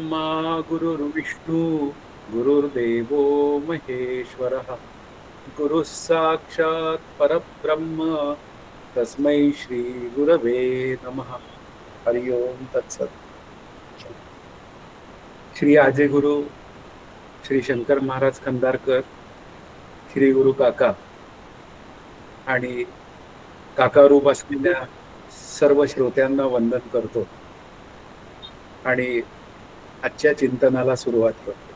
ब्रह्मा गुरुर्विष्णू गुरुर्देवो महेश्वरः गुरुः साक्षात् परब्रह्म तस्मै श्री गुरवे नमः. हरि ओम तत्सत. श्री आजे गुरु श्री शंकर महाराज खंदारकर, श्री गुरु काका आणि काका रूप असलेल्या सर्व श्रोत्यांना वंदन करतो आणि आजच्या चिंतनाला सुरुवात करतो.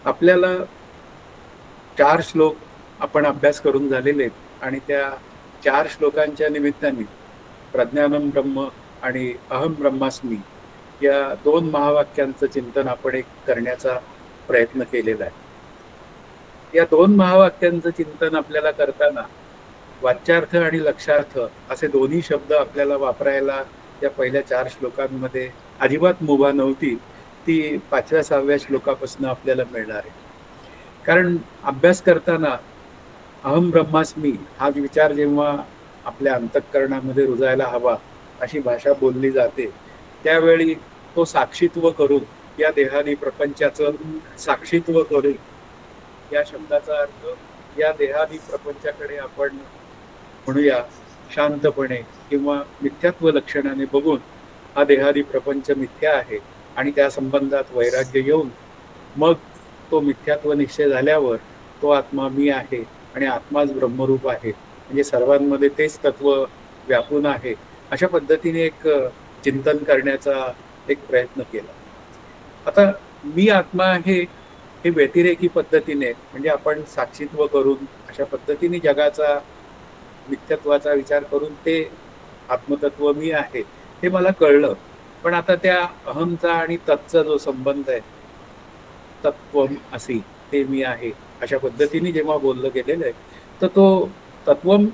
आपल्याला 4 श्लोक आपण अभ्यास करून झालेले आहेत आणि त्या 4 श्लोकांच्या निमित्ताने प्रज्ञानम ब्रह्म आणि अहम ब्रह्मास्मी या 2 महावाक्यांचं चिंतन आपण एक करण्याचा प्रयत्न केलेला आहे. या 2 महावाक्यांचं चिंतन आपल्याला करताना वाच्यार्थ आणि लक्षार्थ असे दोन्ही शब्द आपल्याला वापरायला त्या पहिल्या 4 श्लोकांमध्ये अजिबात मुभा नव्हती. ती 5व्या-6व्या श्लोकापासून आपल्याला मिळणार आहे. कारण अभ्यास करताना अहम ब्रह्मास्मी हा विचार जेव्हा आपल्या अंतःकरणामध्ये रुजायला हवा अशी भाषा बोलली जाते, त्यावेळी तो साक्षीत्व करून या देहाने प्रपंचाचं साक्षीत्व करून या शब्दाचा अर्थ या देहादी प्रपंचाकडे आपण म्हणूया शांतपणे किंवा मिथ्यात्व लक्षणाने बघून हा देहादी प्रपंच मिथ्या आहे आणि त्या संबंधात वैराग्य येऊन मग तो मिथ्यात्व निश्चय झाल्यावर तो आत्मा मी आहे आणि आत्माच ब्रह्मरूप आहे, म्हणजे सर्वांमध्ये तेच तत्व व्यापून आहे, अशा पद्धतीने एक चिंतन करण्याचा एक प्रयत्न केला. आता मी आत्मा आहे हे व्यतिरेकी पद्धतीने म्हणजे आपण साक्षीत्व करून अशा पद्धतीने जगाचा मिथ्यत्वाचा विचार करून ते आत्मतत्व मी आहे हे मला कळलं. पण आता त्या अहमचा आणि तत्चा जो संबंध आहे, तत्वम असी ते मी आहे अशा पद्धतीने जेव्हा बोललं गेलेलं आहे, तर तो तत्वम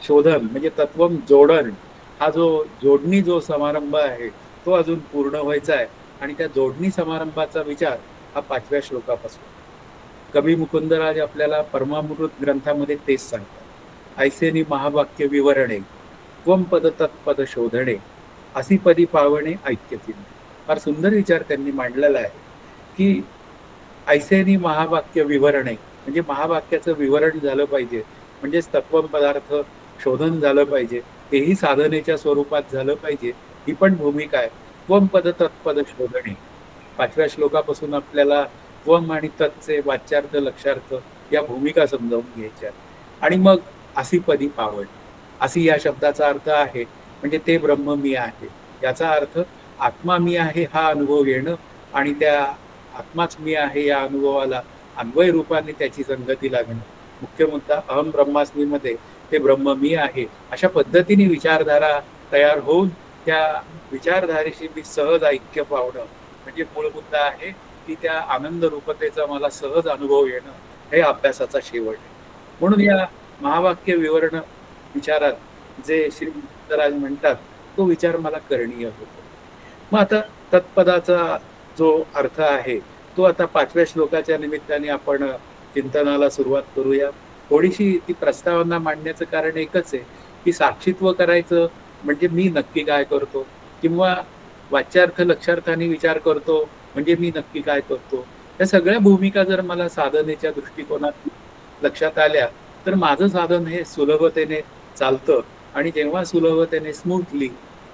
शोधन म्हणजे तत्वम जोडण हा जो जोडणी जो समारंभ आहे तो अजून पूर्ण व्हायचा आहे. आणि त्या जोडणी समारंभाचा विचार हा 5व्या श्लोकापासून. कवी मुकुंदराज आपल्याला परमामृत ग्रंथामध्ये तेच सांगतात. ऐसेनी महावाक्य विवरणे त्वम पद तत्पद शोधणे असी पदी पावणे ऐक्यतील. फार सुंदर विचार त्यांनी मांडलेला आहे की ऐसेनी महावाक्य विवरणे म्हणजे महावाक्याचं विवरण झालं पाहिजे, म्हणजेच तत्वम पदार्थ शोधन झालं पाहिजे, तेही साधनेच्या स्वरूपात झालं पाहिजे. ही पण भूमिका आहे. त्वम पद तत्पद शोधणे 5व्या श्लोकापासून आपल्याला त्वम आणि तत्चे वाच्यार्थ लक्षार्थ या भूमिका समजावून घ्यायच्या. आणि मग असी पदी पावण, असी या शब्दाचा अर्थ आहे म्हणजे ते ब्रह्म मी आहे, याचा अर्थ आत्मा मी आहे हा अनुभव येणं आणि त्या आत्माच मी आहे या अनुभवाला अन्वय रूपाने त्याची संगती लागणं. मुख्य मुद्दा अहम ब्रह्मास्मीमध्ये ते ब्रह्म मी आहे अशा पद्धतीने विचारधारा तयार होऊन त्या विचारधारेशी मी सहज ऐक्य पावणं म्हणजे मूळ मुद्दा आहे की त्या आनंद रूपतेचा मला सहज अनुभव येणं हे अभ्यासाचा शेवट आहे. म्हणून या महावाक्य विवरण विचारात जे श्री मुकुंदराज म्हणतात तो विचार मला करणीय होतो. मग आता तत्पदाचा जो अर्थ आहे तो आता 5व्या श्लोकाच्या निमित्ताने आपण चिंतनाला सुरुवात करूया. थोडीशी ती प्रस्तावना मांडण्याचं कारण एकच आहे की साक्षीत्व करायचं म्हणजे मी नक्की काय करतो, किंवा वाच्यार्थ लक्षार्थाने विचार करतो म्हणजे मी नक्की काय करतो. या सगळ्या भूमिका जर मला साधनेच्या दृष्टिकोनात लक्षात आल्या तर माझं साधन हे सुलभतेने चालतं. आणि जेव्हा सुलभतेने स्मूथली,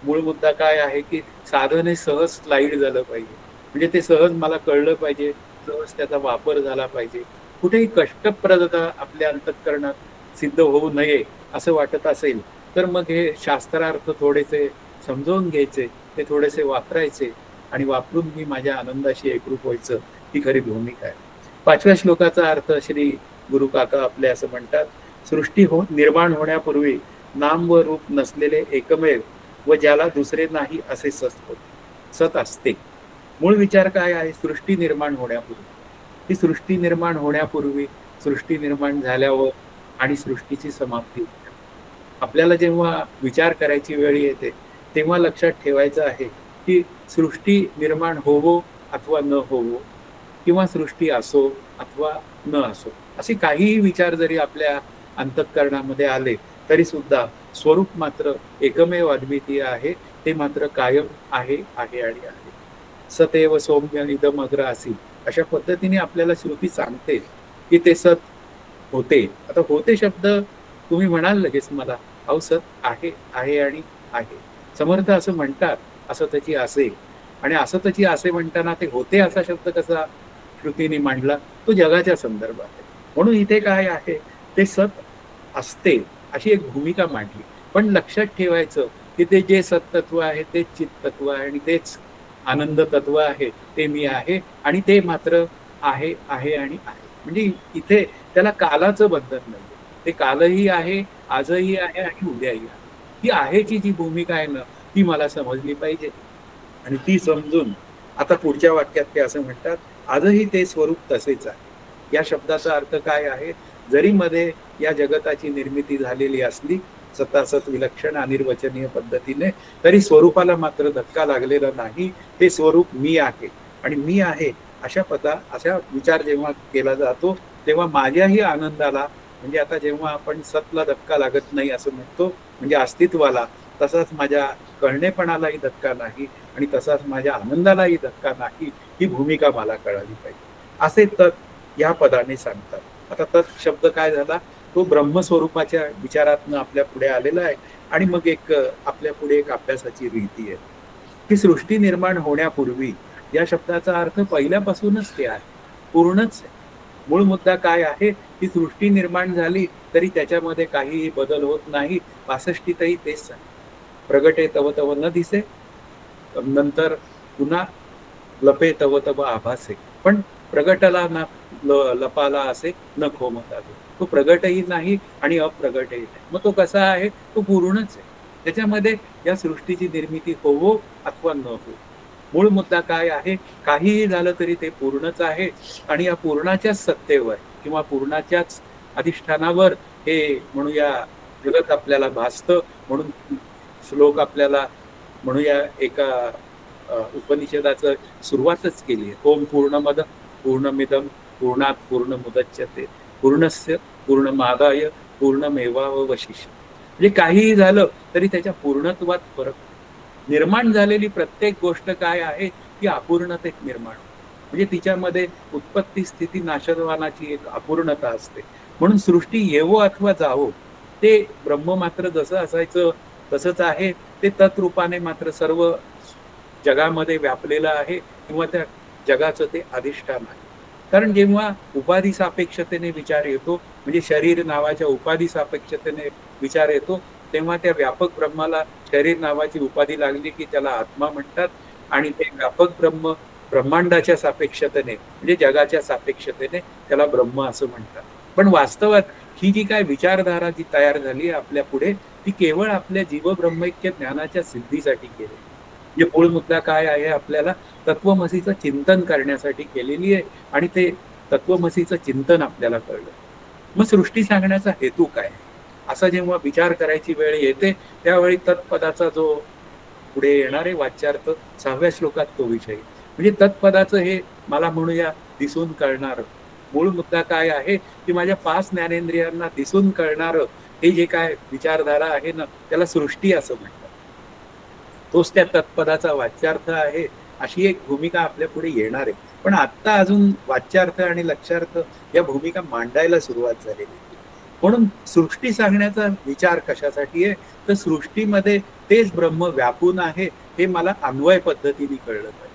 मूळ मुद्दा काय आहे की साधन हे सहज स्लाईड झालं पाहिजे, म्हणजे ते सहज मला कळलं पाहिजे, सहज त्याचा वापर झाला पाहिजे. कुठेही कष्टप्रदता आपल्या अंतःकरणात सिद्ध होऊ नये असं वाटत असेल तर मग हे शास्त्रार्थ थोडेसे समजावून घ्यायचे, ते थोडेसे वापरायचे आणि वापरून मी माझ्या आनंदाशी एकरूप व्हायचं, ही खरी भूमिका आहे. 5व्या श्लोकाचा अर्थ श्री गुरु काका आपले असं म्हणतात. सृष्टी निर्माण होण्यापूर्वी नाम व रूप नसलेले एकमेव व ज्याला दुसरे नाही असे सत असते. मूळ विचार काय आहे? सृष्टी निर्माण होण्यापूर्वी, ही सृष्टी निर्माण होण्यापूर्वी, सृष्टी निर्माण झाल्यावर आणि सृष्टीची समाप्ती. आपल्याला जेव्हा विचार करायची वेळ येते तेव्हा लक्षात ठेवायचं आहे की सृष्टी निर्माण होवो अथवा न होवो, किंवा सृष्टी असो अथवा न असो, असे काहीही विचार जरी आपल्या अंतःकरणामध्ये आले तरी सुद्धा स्वरूप मात्र एकमेव अद्वितीय आहे. ते मात्र कायम आहे आहे आणि आहे. सतेव सौम्य इदम अग्र आसी, अशा पद्धतीने आपल्याला श्रुती सांगते की ते सत होते. आता होते शब्द तुम्ही म्हणाल लगेच मला, अहो सत आहे, आहे आणि आहे. समर्थ असं म्हणतात, असं त्याची असे, आणि असं त्याची असे म्हणताना ते होते असा शब्द कसा श्रुतीने मांडला, तो जगाच्या संदर्भात आहे. म्हणून इथे काय आहे, ते सत असते अशी एक भूमिका मांडली. पण लक्षात ठेवायचं की ते जे सत्तत्व आहे तेच चित्तत्व आहे आणि तेच आनंद तत्व आहे, ते मी आहे आणि ते मात्र आहे आहे आणि आहे. म्हणजे इथे त्याला कालाचं बंधन नाही. ते कालही आहे, आजही आहे आणि उद्याही आहे. ती आहेची जी भूमिका आहे ना, ती मला समजली पाहिजे. आणि ती समजून आता पुढच्या वाक्यात ते असं म्हणतात, आजही ते स्वरूप तसेच आहे. या शब्दाचा अर्थ काय आहे, जरी मध्ये या जगताची निर्मिती झालेली असली सतासत विलक्षण अनिर्वचनीय पद्धतीने, तरी स्वरूपाला मात्र धक्का लागलेला नाही. ते स्वरूप मी आहे आणि मी आहे अशा विचार जेव्हा केला जातो, तेव्हा माझ्याही आनंदाला, म्हणजे आता जेव्हा आपण सतला धक्का लागत नाही असं म्हणतो, म्हणजे अस्तित्वाला, तसाच माझ्या कळणेपणालाही धक्का नाही आणि तसाच माझ्या आनंदालाही धक्का नाही, ही भूमिका मला कळाली पाहिजे, असे तत् या पदाने सांगतात. आता तत् शब्द काय झाला, तो ब्रह्मस्वरूपाच्या विचारातनं आपल्या पुढे आलेला आहे. आणि मग आपल्या पुढे एक अभ्यासाची रीती आहे की सृष्टी निर्माण होण्यापूर्वी, या शब्दाचा अर्थ पहिल्यापासूनच ते आहे, पूर्णच आहे. मूळ मुद्दा काय आहे की सृष्टी निर्माण झाली तरी त्याच्यामध्ये काहीही बदल होत नाही. 65तही तेच आहे. प्रगटे तव तव न दिसे, नंतर पुन्हा लपे तव तव आभासे, पण प्रगटला ना लपाला असे न खोमता. तो प्रगटही नाही आणि अप्रगटही नाही. मग तो कसा आहे, तो पूर्णच आहे. त्याच्यामध्ये या सृष्टीची निर्मिती होवो अथवा न हो, मूळ मुद्दा काय आहे, काहीही झालं तरी ते पूर्णच आहे. आणि या पूर्णाच्याच सत्तेवर किंवा पूर्णाच्याच अधिष्ठानावर हे म्हणूया जगत आपल्याला भासतं. म्हणून श्लोक आपल्याला म्हणूया एका उपनिषदाचं सुरुवातच केली आहे. ओम पूर्णमद पूर्णमिदम पूर्णात पूर्णमुदच्यते पूर्णस्य पूर्णमादाय पूर्णमेवावशिष्यते. म्हणजे काहीही झालं तरी त्याच्या पूर्णत्वात फरक. निर्माण झालेली प्रत्येक गोष्ट काय आहे, ती अपूर्णतेत निर्माण, म्हणजे तिच्यामध्ये उत्पत्ती स्थिती नाशवानाची एक अपूर्णता असते. म्हणून सृष्टी येवो अथवा जावो, ते ब्रह्म मात्र जसं असायचं तसंच आहे. ते तत्रूपाने मात्र सर्व जगामध्ये व्यापलेलं आहे किंवा त्या जगाचं ते अधिष्ठान आहे. कारण जेव्हा उपाधी सापेक्षतेने विचार येतो, म्हणजे शरीर नावाच्या उपाधी सापेक्षतेने विचार येतो, तेव्हा त्या व्यापक ब्रह्माला शरीर नावाची उपाधी लागली की त्याला आत्मा म्हणतात. आणि ते व्यापक ब्रह्म ब्रह्मांडाच्या सापेक्षतेने, म्हणजे जगाच्या सापेक्षतेने त्याला ब्रह्म असं म्हणतात. पण वास्तवात ही जी काय विचारधारा जी तयार झाली आहे आपल्या पुढे, ती केवळ आपल्या जीवब्रह्मैक्य ज्ञानाच्या सिद्धीसाठी केली. म्हणजे मूळ मुद्दा काय आहे, आपल्याला तत्वमसीचं चिंतन करण्यासाठी केलेली आहे. आणि ते तत्वमसीचं चिंतन आपल्याला कळलं. मग सृष्टी सांगण्याचा हेतू काय, असा जेव्हा विचार करायची वेळ येते, त्यावेळी तत्पदाचा जो पुढे येणारे वाच्यार्थ 6व्या श्लोकात तो विषय, म्हणजे तत्पदाचं हे मला म्हणूया दिसून कळणारं. मूळ मुद्दा काय आहे की माझ्या 5 ज्ञानेंद्रियांना दिसून कळणारं हे जे काय विचारधारा आहे ना, त्याला सृष्टी असं म्हणतात. तोच त्या तत्पदाचा वाच्यार्थ आहे, अशी एक भूमिका आपल्या पुढे येणार आहे. पण आत्ता अजून वाच्यार्थ आणि लक्षार्थ या भूमिका मांडायला सुरुवात झालेली. म्हणून सृष्टी सांगण्याचा विचार कशासाठी आहे, तर सृष्टीमध्ये तेच ब्रह्म व्यापून आहे हे मला अन्वय पद्धतीने कळलं पाहिजे.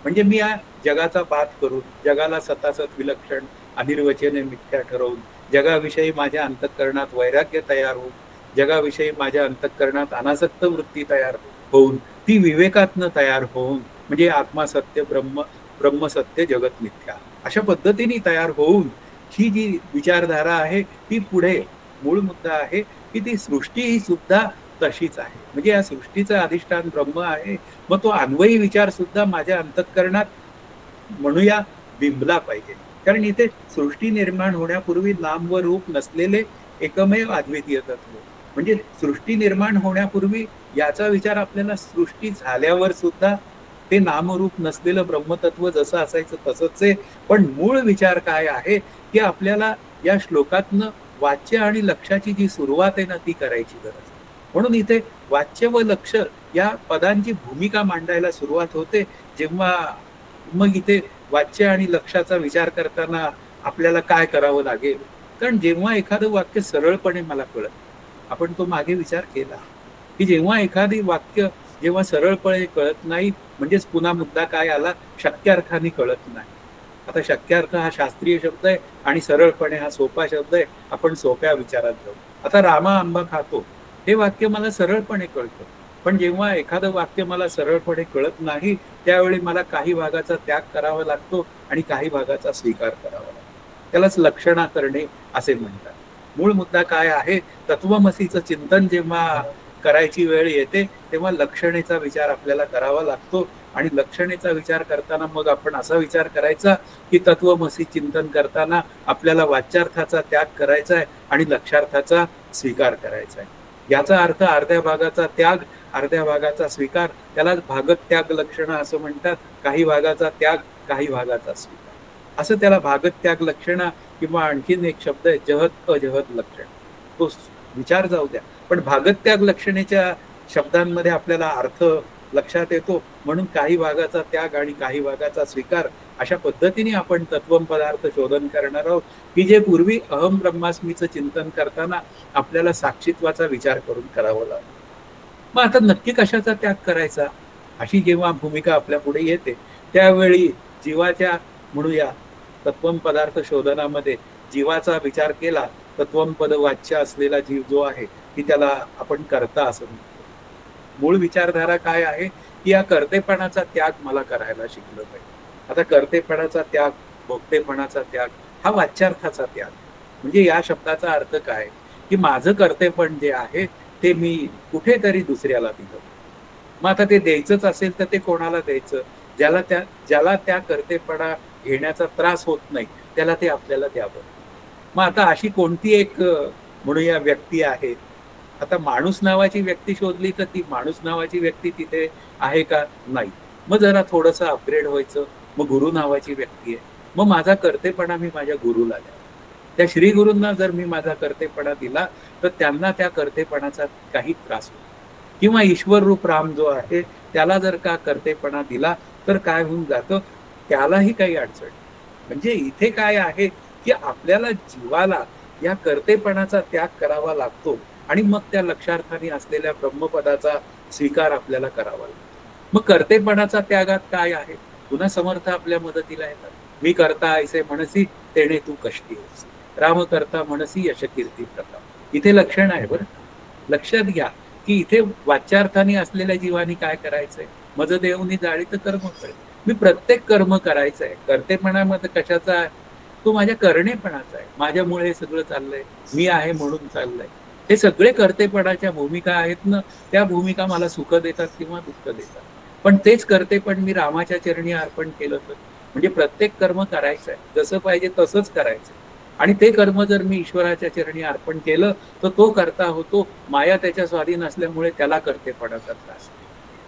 म्हणजे मी या जगाचा बात करून, जगाला सतासत विलक्षण अनिर्वचनीय मिथ्या ठरवून, जगाविषयी माझ्या अंतःकरणात वैराग्य तयार होऊन, जगाविषयी माझ्या अंतःकरणात अनासक्त वृत्ती तयार होऊन, ती विवेकातनं तयार होऊन, म्हणजे आत्मा सत्य ब्रह्म, ब्रह्म सत्य जगत मिथ्या, अशा पद्धतीने तयार होऊन ही जी विचारधारा आहे ती पुढे, मूळ मुद्दा आहे की ती सृष्टी ही सुद्धा तशीच आहे. म्हणजे या सृष्टीचं अधिष्ठान ब्रह्म आहे. मग तो अन्वयी विचार सुद्धा माझ्या अंतःकरणात म्हणूया बिंबला पाहिजे. कारण इथे सृष्टी निर्माण होण्यापूर्वी नाम व रूप नसलेले एकमेव अद्वितीय तत्व, म्हणजे सृष्टी निर्माण होण्यापूर्वी याचा विचार आपल्याला सृष्टी झाल्यावर सुद्धा ते नामरूप नसलेलं ब्रह्मतत्व जसं असायचं तसंच आहे. पण मूळ विचार काय आहे की आपल्याला या श्लोकातनं वाच्य आणि लक्षाची जी सुरुवात आहे ना, ती करायची गरज. म्हणून इथे वाच्य व लक्ष या पदांची भूमिका मांडायला सुरुवात होते, जेव्हा मग इथे वाच्य आणि लक्षाचा विचार करताना आपल्याला काय करावं लागेल. कारण जेव्हा एखादं वाक्य सरळपणे मला कळत, आपण तो मागे विचार केला, की जेव्हा एखादी वाक्य जेव्हा सरळपणे कळत नाही, म्हणजेच पुन्हा मुद्दा काय आला, शक्यार्थाने कळत नाही. आता शक्यार्थ हा शास्त्रीय शब्द आहे आणि सरळपणे हा सोपा शब्द आहे. आपण सोप्या विचारात जाऊ. आता रामा आंबा खातो हे वाक्य मला सरळपणे कळतं. पण जेव्हा एखादं वाक्य मला सरळपणे कळत नाही, त्यावेळी मला काही भागाचा त्याग करावा लागतो आणि काही भागाचा स्वीकार करावा लागतो. त्यालाच लक्षणा करणे असे म्हणतात. मूळ मुद्दा काय आहे, तत्वमसीचं चिंतन जेव्हा करायची वेळ येते, तेव्हा लक्षणेचा विचार आपल्याला करावा लागतो आणि लक्षणेचा विचार करताना मग आपण असा विचार करायचा, की तत्वमसी चिंतन करताना आपल्याला वाच्यार्थाचा त्याग करायचा आहे आणि लक्षार्थाचा स्वीकार करायचा आहे. याचा अर्थ अर्ध्या भागाचा त्याग, अर्ध्या भागाचा स्वीकार, त्यालाच भागत्याग लक्षणं असं म्हणतात. काही भागाचा त्याग, काही भागाचा स्वीकार, असं त्याला भागत्याग लक्षणा किंवा आणखीन एक शब्द आहे जहत अजहत लक्षण. तो विचार जाऊ द्या, पण भागत्याग लक्षणेच्या शब्दांमध्ये आपल्याला अर्थ लक्षात येतो. म्हणून काही भागाचा त्याग आणि काही भागाचा स्वीकार अशा पद्धतीने आपण तत्वम पदार्थ शोधन करणार आहोत, की जे पूर्वी अहम ब्रह्मास्मीचं चिंतन करताना आपल्याला साक्षीत्वाचा विचार करून करावं लागतं. मग आता नक्की कशाचा त्याग करायचा, अशी जेव्हा भूमिका आपल्या पुढे येते, त्यावेळी जीवाच्या म्हणूया तत्वम पदार्थ शोधनामध्ये जीवाचा विचार केला. तत्वम पद वाच्य असलेला जीव जो आहे, की त्याला आपण कर्ता असं म्हणतो. मूळ विचारधारा काय आहे, की या कर्तेपणाचा त्याग मला करायला शिकलं पाहिजे. आता कर्तेपणाचा त्याग, भोगतेपणाचा त्याग हा वाच्यार्थाचा त्याग. म्हणजे या शब्दाचा अर्थ काय, की माझं कर्तेपण जे आहे ते मी कुठेतरी दुसऱ्याला दिलं. मग आता ते द्यायचंच असेल तर ते कोणाला द्यायचं, ज्याला त्या कर्तेपणा घेण्याचा त्रास होत नाही त्याला ते आपल्याला द्यावं. मग आता अशी कोणती एक म्हणूया व्यक्ती आहे. आता माणूस नावाची व्यक्ती शोधली तर ती माणूस नावाची व्यक्ती तिथे आहे का, नाही. मग जरा थोडंसं अपग्रेड व्हायचं, मग गुरु नावाची व्यक्ती आहे. मग माझा कर्तेपणा मी माझ्या गुरुला द्यावा. त्या श्री गुरूंना जर मी माझा कर्तेपणा दिला तर त्यांना त्या कर्तेपणाचा काही त्रास होतो. किंवा ईश्वर रूप राम जो आहे त्याला जर का कर्तेपणा दिला तर काय होऊन जातं, त्यालाही काही अडचण. म्हणजे इथे काय आहे, की आपल्याला जीवाला या कर्तेपणाचा त्याग करावा लागतो आणि मग त्या लक्षार्थाने असलेल्या ब्रह्मपदाचा स्वीकार आपल्याला करावा लागतो. मग कर्तेपणाचा त्यागात काय आहे, पुन्हा समर्थ आपल्या मदतीला येतात. मी करता ऐसे म्हणसी तेणे तू कष्टी होसी, राम करता म्हणसी यश कीर्ती प्रताप. इथे लक्षण आहे बरं, लक्षात घ्या, की इथे वाच्यार्थाने असलेल्या जीवानी काय करायचंय, मज देवनी जाळी तर कर्म करे. मी प्रत्येक कर्म करायचंय. कर्तेपणामध्ये कशाचा आहे, तो माझ्या करणेपणाचा आहे. माझ्यामुळे हे सगळं चाललंय, मी आहे म्हणून चाललंय. हे सगळे कर्तेपणाच्या भूमिका आहेत ना, त्या भूमिका मला सुख देतात किंवा दुःख देतात. पण तेच कर्तेपण मी रामाच्या चरणी अर्पण केलं तर, म्हणजे प्रत्येक कर्म करायचं आहे, जसं पाहिजे तसंच करायचं. आणि ते कर्म जर मी ईश्वराच्या चरणी अर्पण केलं तर तो करता होतो. माया त्याच्या स्वाधीन असल्यामुळे त्याला कर्तेपणाचा त्रास.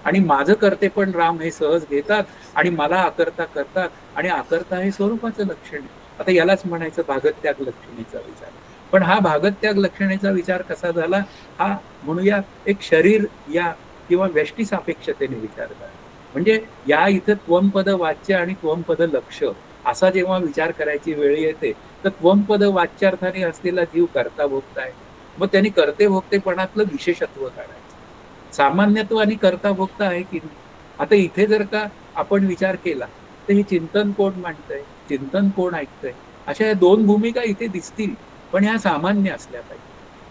आणि माझं कर्तेपण राम हे सहज घेतात आणि मला आकर्ता करतात आणि आकर्ता हे स्वरूपाचं लक्षण आहे. आता यालाच म्हणायचं भागत्याग लक्षणेचा विचार. पण हा भागत्याग लक्षणेचा विचार कसा झाला, हा म्हणूया एक शरीर या किंवा व्यष्टी सापेक्षतेने विचार झाला. म्हणजे या इथं त्वमपद वाच्य आणि त्वमपद लक्ष असा जेव्हा विचार करायची वेळ येते तर त्वमपद वाच्यार्थाने असलेला जीव करता भोगता आहे. मग त्यांनी करते भोगतेपणातलं विशेषत्व काढायचं. सामान्यत्व आणि करता भोगता आहे की नाही. आता इथे जर का आपण विचार केला तर हे चिंतन कोण मांडतंय, चिंतन कोण ऐकतंय, अशा या दोन भूमिका इथे दिसतील, पण ह्या सामान्य असल्या पाहिजे.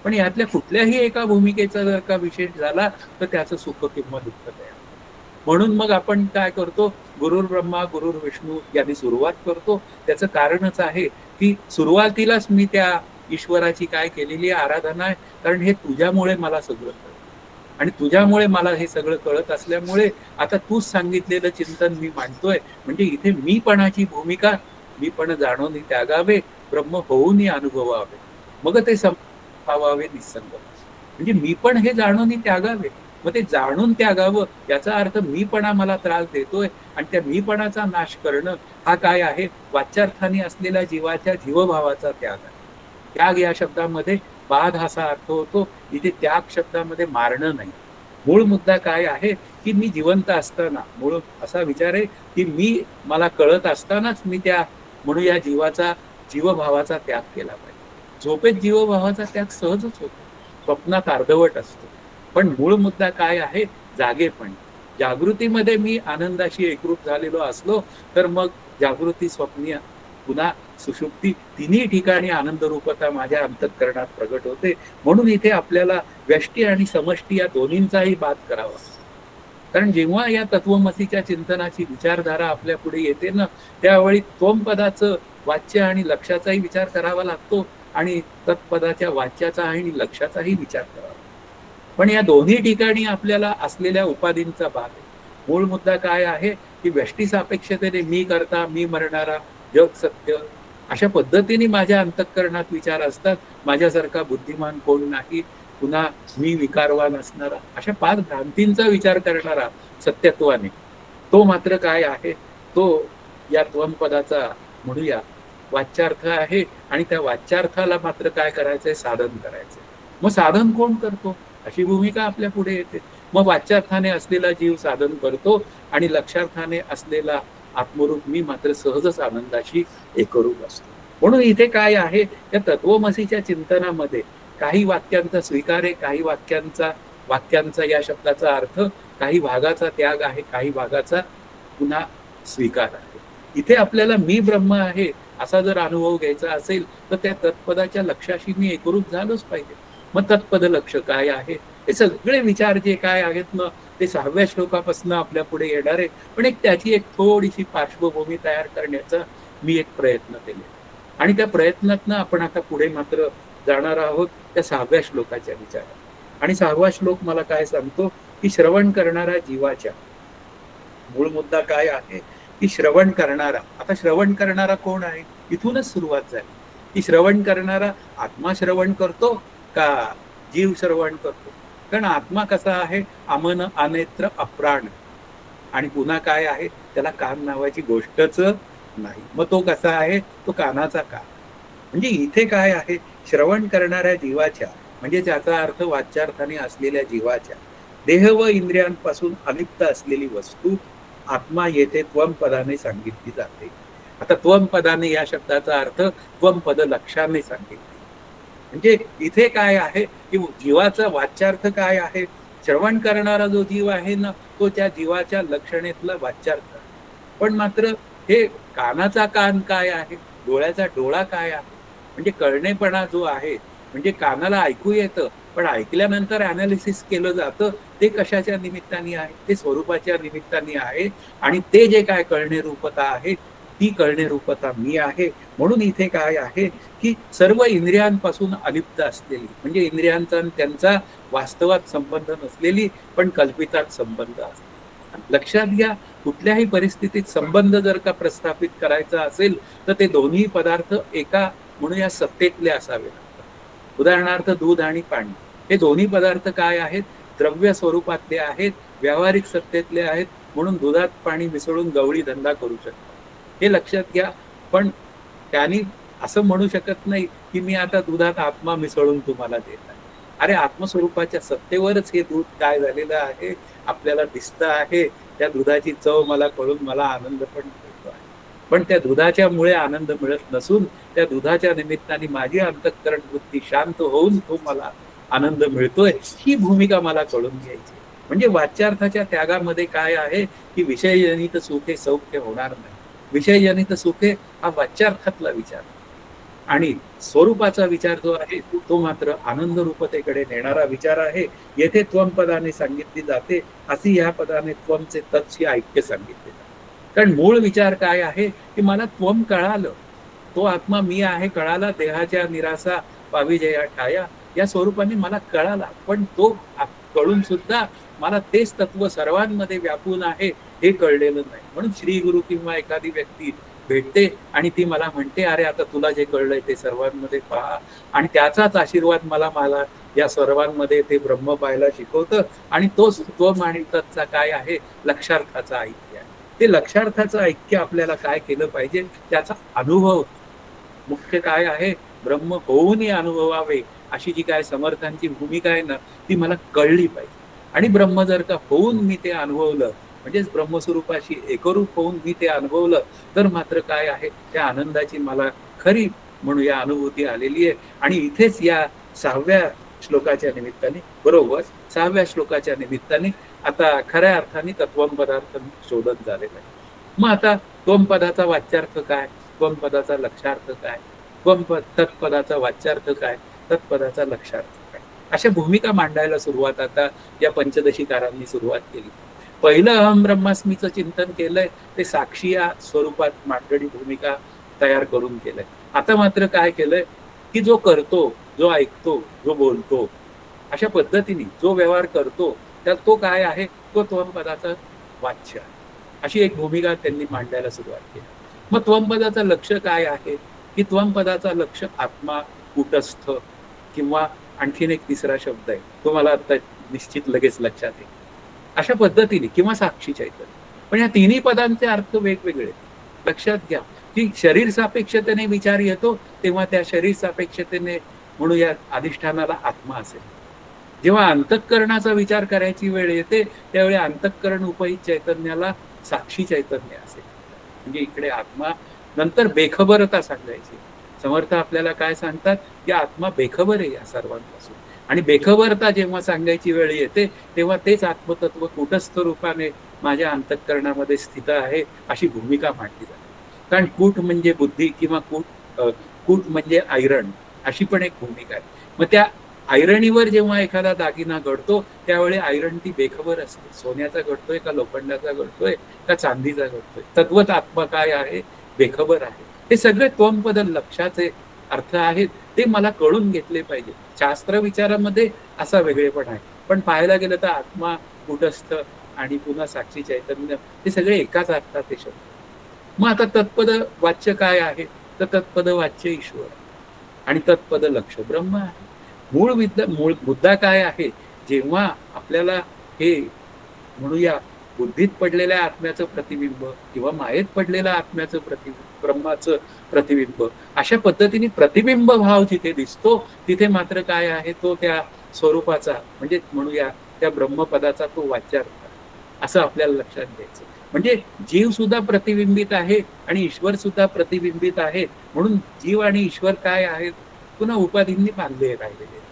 पण यातल्या कुठल्याही एका भूमिकेचा जर का विशेष झाला तर त्याचं सुख किंवा दुःख तयार. म्हणून मग आपण काय करतो, गुरुर ब्रह्मा गुरुर विष्णू यांनी सुरुवात करतो. त्याचं कारणच आहे की सुरुवातीलाच मी त्या ईश्वराची काय केलेली आराधना आहे, कारण हे तुझ्यामुळे मला सगळं कळतं आणि तुझ्यामुळे मला हे सगळं कळत असल्यामुळे आता तूच सांगितलेलं चिंतन मी मांडतोय. म्हणजे इथे मीपणाची भूमिका, मीपण जाणून त्यागावे, ब्रह्म होऊन अनुभवावे, मग ते पावावे निसंग. म्हणजे मीपण हे जाणून त्यागावे. मग ते जाणून त्यागावं याचा अर्थ मीपणा मला त्रास देतोय आणि त्या मीपणाचा नाश करणं हा काय आहे, वाच्यार्थाने असलेल्या जीवाच्या जीवभावाचा त्याग आहे. त्याग या शब्दामध्ये बाध असा अर्थ होतो. इथे त्याग शब्दामध्ये मारणं नाही. मूळ मुद्दा काय आहे की मी जिवंत असताना, मूळ असा विचार आहे की मला कळत असतानाच मी त्या म्हणूया जीवाचा, जीवभावाचा त्याग केला पाहिजे. झोपेत जीवभावाचा त्याग सहजच होतो, स्वप्नात अर्धवट असतो. पण मूळ मुद्दा काय आहे? जागेपणी. जागृतीमध्ये मी आनंदाशी एकरूप झालेलो असलो तर मग जागृती, स्वप्नी, पुन्हा सुषुप्ती, तिन्ही ठिकाणी आनंद रूपता माझ्या अंतःकरणात प्रगट होते. म्हणून इथे आपल्याला व्यष्टी आणि समष्टी या दोन्हींचाही बात करावा. कारण जेव्हा या तत्वमसीच्या चिंतनाची विचारधारा आपल्या पुढे येते ना, त्यावेळी त्वमपदाचं वाच्य आणि लक्ष्याचाही विचार करावा लागतो आणि तत्पदाच्या वाच्याचा आणि लक्ष्याचाही विचार करावा. पण या दोन्ही ठिकाणी आपल्याला असलेल्या उपाधींचा भाग आहे. मूळ मुद्दा काय आहे की व्यष्टी सापेक्षतेने मी करता, मी मरणारा, जग सत्य, अशा पद्धतीने माझ्या अंतःकरणात विचार असतात. माझ्यासारखा बुद्धिमान कोण नाही, पुन्हा मी विकारवान असणारा, अशा 5 भ्रांतींचा विचार करणारा सत्यत्वाने, तो मात्र काय आहे, तो या त्वमपदाचा म्हणूया वाच्यार्थ आहे. आणि त्या वाच्यार्थाला मात्र काय करायचंय? साधन करायचंय. मग साधन कोण करतो? अशी भूमिका आपल्या पुढे येते. मग वाच्यार्थाने असलेला जीव साधन करतो आणि लक्षार्थाने असलेला आत्मरूप मी मात्र सहजच आनंदाशी एकरूप असतो. म्हणून इथे काय आहे, या तत्वमसीच्या चिंतनामध्ये काही वाक्यांचा स्वीकार आहे, काही वाक्यांचा या शब्दाचा अर्थ, काही भागाचा त्याग आहे, काही भागाचा पुन्हा स्वीकार आहे. इथे आपल्याला मी ब्रह्म आहे असा जर अनुभव घ्यायचा असेल तर त्या तत्पदाच्या लक्ष्याशी मी एकरूप झालोच पाहिजे. मग तत्पद लक्ष काय आहे? हे सगळे विचार जे काय आहेत ना, ते 6व्या श्लोकापासून आपल्या पुढे येणार आहे. पण त्याची एक थोडीशी पार्श्वभूमी तयार करण्याचा मी एक प्रयत्न केले आणि त्या प्रयत्नातनं आपण आता पुढे मात्र जाणार आहोत त्या 6व्या श्लोकाच्या विचारात. आणि 6वा श्लोक मला काय सांगतो की श्रवण करणाऱ्या जीवाच्या, मूळ मुद्दा काय आहे की श्रवण करणारा. आता श्रवण करणारा कोण आहे? इथूनच सुरुवात झाली की श्रवण करणारा आत्मा श्रवण करतो का जीव श्रवण करतो? कारण आत्मा कसा आहे? अमन, अनेत्र, अप्राण. आणि पुन्हा काय आहे? त्याला कान नावाची गोष्टच नाही. मग तो कसा आहे? तो कानाचा कान. म्हणजे इथे काय आहे? श्रवण करणाऱ्या जीवाच्या, म्हणजे त्याचा अर्थ वाच्यार्थाने असलेल्या जीवाच्या, देह व इंद्रियांपासून अलिप्त असलेली वस्तू आत्मा येथे त्वमपदाने सांगितली जाते. आता त्वमपदाने या शब्दाचा अर्थ त्वमपद लक्षाने सांगितले. म्हणजे इथे काय आहे की जीवाचा वाच्यार्थ काय आहे? श्रवण करणारा जो जीव आहे ना, तो त्या जीवाच्या लक्षणेतला वाच्यार्थ. पण मात्र हे कानाचा कान काय आहे? डोळ्याचा डोळा काय आहे? म्हणजे कळणेपणा जो आहे, म्हणजे कानाला ऐकू येतं पण ऐकल्यानंतर अनालिसिस केलं जातं, ते कशाच्या निमित्ताने आहे? ते स्वरूपाच्या निमित्ताने आहे. आणि ते जे काय कळणे रूपता आहे, ती कळणे रूपता मी आहे. म्हणून इथे काय आहे की सर्व इंद्रियांपासून अलिप्त असलेली, म्हणजे इंद्रियांचा त्यांचा वास्तवात संबंध नसलेली पण कल्पितात संबंध असतो. लक्षात घ्या, कुठल्याही परिस्थितीत संबंध जर का प्रस्थापित करायचा असेल तर ते दोन्ही पदार्थ एका म्हणूया सत्तेतले असावे लागतात. उदाहरणार्थ दूध आणि पाणी, हे दोन्ही पदार्थ काय आहेत? द्रव्य स्वरूपातले आहेत, व्यावहारिक सत्तेतले आहेत. म्हणून दुधात पाणी मिसळून गवळी धंदा करू शकतात, हे लक्षात घ्या. पण त्यांनी असं म्हणू शकत नाही की मी आता दुधात आत्मा मिसळून तुम्हाला देत आहे. अरे, आत्मस्वरूपाच्या सत्तेवरच हे दूध काय झालेलं आहे आपल्याला दिसतं आहे. त्या दुधाची चव मला कळून मला आनंद पण मिळतो आहे. पण त्या दुधाच्या मुळे आनंद मिळत नसून त्या दुधाच्या निमित्ताने माझी अंतःकरण वृत्ती शांत होऊन तो मला आनंद मिळतोय, ही भूमिका मला कळून घ्यायची. म्हणजे वाच्यार्थाच्या त्यागामध्ये काय आहे की विषयजनित सुखे सौख्य होणार नाही. विषयजनित सुखे हा वाच्यार्थातला विचार आणि स्वरूपाचा विचार जो आहे तो मात्र आनंद रूपतेकडे नेणारा विचार आहे. येथे त्वमपदाने सांगितली जाते, अशी या पदाने त्वमचे तत्शी ऐक्य सांगितले जाते. कारण मूळ विचार काय आहे की मला त्वम कळालं, तो आत्मा मी आहे कळाला, देहाच्या निरासा पाविजया ठाया या स्वरूपाने मला कळाला. पण तो कळून सुद्धा मला तेच तत्व सर्वांमध्ये व्यापून आहे हे कळलेलं नाही. म्हणून श्री गुरु किंवा एखादी व्यक्ती भेटते आणि ती मला म्हणते, अरे आता तुला जे कळलंय ते सर्वांमध्ये पहा, आणि त्याचाच आशीर्वाद मला या सर्वांमध्ये ते ब्रह्म पाहायला शिकवतं. आणि तोच त्वम आणि तत्चा काय आहे? लक्षार्थाचा ऐक्य आहे. ते लक्षार्थाचं ऐक्य आपल्याला काय केलं पाहिजे? त्याचा अनुभव मुख्य काय आहे? ब्रह्म होऊनही अनुभवावे अशी जी काय समर्थांची भूमिका आहे ना, ती मला कळली पाहिजे. आणि ब्रह्म जर का होऊन मी ते अनुभवलं, म्हणजेच ब्रह्मस्वरूपाशी एकरूप होऊन मी ते अनुभवलं, तर मात्र काय आहे, त्या आनंदाची मला खरी म्हणूया अनुभूती आलेली आहे. आणि इथेच या 6व्या श्लोकाच्या निमित्ताने, बरोबर 6व्या श्लोकाच्या निमित्ताने आता खऱ्या अर्थाने तत्वम पदार्थ शोधन झालेलं आहे. मग आता त्वम पदाचा वाच्यार्थ काय, त्वम पदाचा लक्षार्थ काय, तत्पदाचा वाच्यार्थ काय, तत्पदाचा लक्षार्थ काय, अशा भूमिका मांडायला सुरुवात आता या पंचदशीकारांनी सुरुवात केली. पहिलं अहम ब्रह्मास्मीचं चिंतन केलंय, ते साक्षी या स्वरूपात मांडणी भूमिका तयार करून केलंय. आता मात्र काय केलंय की जो करतो, जो ऐकतो, जो बोलतो, अशा पद्धतीने जो व्यवहार करतो, तर तो काय आहे, तो त्वम पदाचा वाच्य आहे, अशी एक भूमिका त्यांनी मांडायला सुरुवात केली. मग त्वम पदाचं लक्ष काय आहे की त्वम पदाचा लक्ष आत्मा, कूटस्थ, किंवा आणखीन एक तिसरा शब्द आहे, तो मला आता निश्चित लगेच लक्षात येईल, अशा पद्धतीने, किंवा साक्षी चैतन्य. पण या तिन्ही पदांचे अर्थ वेगवेगळे. लक्षात घ्या की शरीर सापेक्षतेने विचार येतो, तेव्हा त्या शरीर सापेक्षतेने म्हणूया अधिष्ठानाला आत्मा असेल. जेव्हा अंतःकरणाचा विचार करायची वेळ येते, त्यावेळी अंतःकरण उपहित चैतन्याला साक्षी चैतन्य असेल. म्हणजे इकडे आत्मा, नंतर बेखबरता सांगायची. समर्थ आपल्याला काय सांगतात की आत्मा बेखबर आहे या सर्वांपासून. आणि बेखबरता जेव्हा सांगायची वेळ येते, तेव्हा तेच आत्मतत्व कूटस्थ रूपाने माझ्या अंतःकरणामध्ये स्थित आहे, अशी भूमिका मांडली जाते. कारण कूट म्हणजे बुद्धी, किंवा कूट म्हणजे आयरण, अशी पण एक भूमिका आहे. मग त्या आयरणीवर जेव्हा एखादा दागिना घडतो, त्यावेळी आयरण ती बेखबर असते. सोन्याचा घडतोय का लोखंडाचा घडतोय का चांदीचा घडतोय, तत्वत आत्मा काय आहे, बेखबर आहे. हे सगळे त्वमपद लक्षाचे अर्थ आहेत, ते मला कळून घेतले पाहिजे. शास्त्र विचारामध्ये असा वेगळेपण आहे, पण पाहायला गेलं तर आत्मा, कूटस्थ आणि पुन्हा साक्षी चैतन्य, हे सगळे एकाच अर्थात हे शब्द. मग आता तत्पद वाच्य काय आहे, तर तत्पद वाच्य ईश्वर आणि तत्पद लक्ष ब्रह्म आहे. मूळ मुद्दा काय आहे, जेव्हा आपल्याला हे म्हणूया बुद्धीत पडलेल्या आत्म्याचं प्रतिबिंब, किंवा मायेत पडलेल्या आत्म्याचं प्रतिबिंब, ब्रह्माचं प्रतिबिंब, अशा पद्धतीने प्रतिबिंब भाव जिथे दिसतो, तिथे मात्र काय आहे, तो त्या स्वरूपाचा, म्हणजे म्हणूया त्या ब्रह्मपदाचा तो वाच्यार्थ, असं आपल्याला लक्षात घ्यायचं. म्हणजे जीव सुद्धा प्रतिबिंबित आहे आणि ईश्वर सुद्धा प्रतिबिंबित आहे. म्हणून जीव आणि ईश्वर काय आहेत, पुन्हा उपाधींनी बांधले राहिलेले.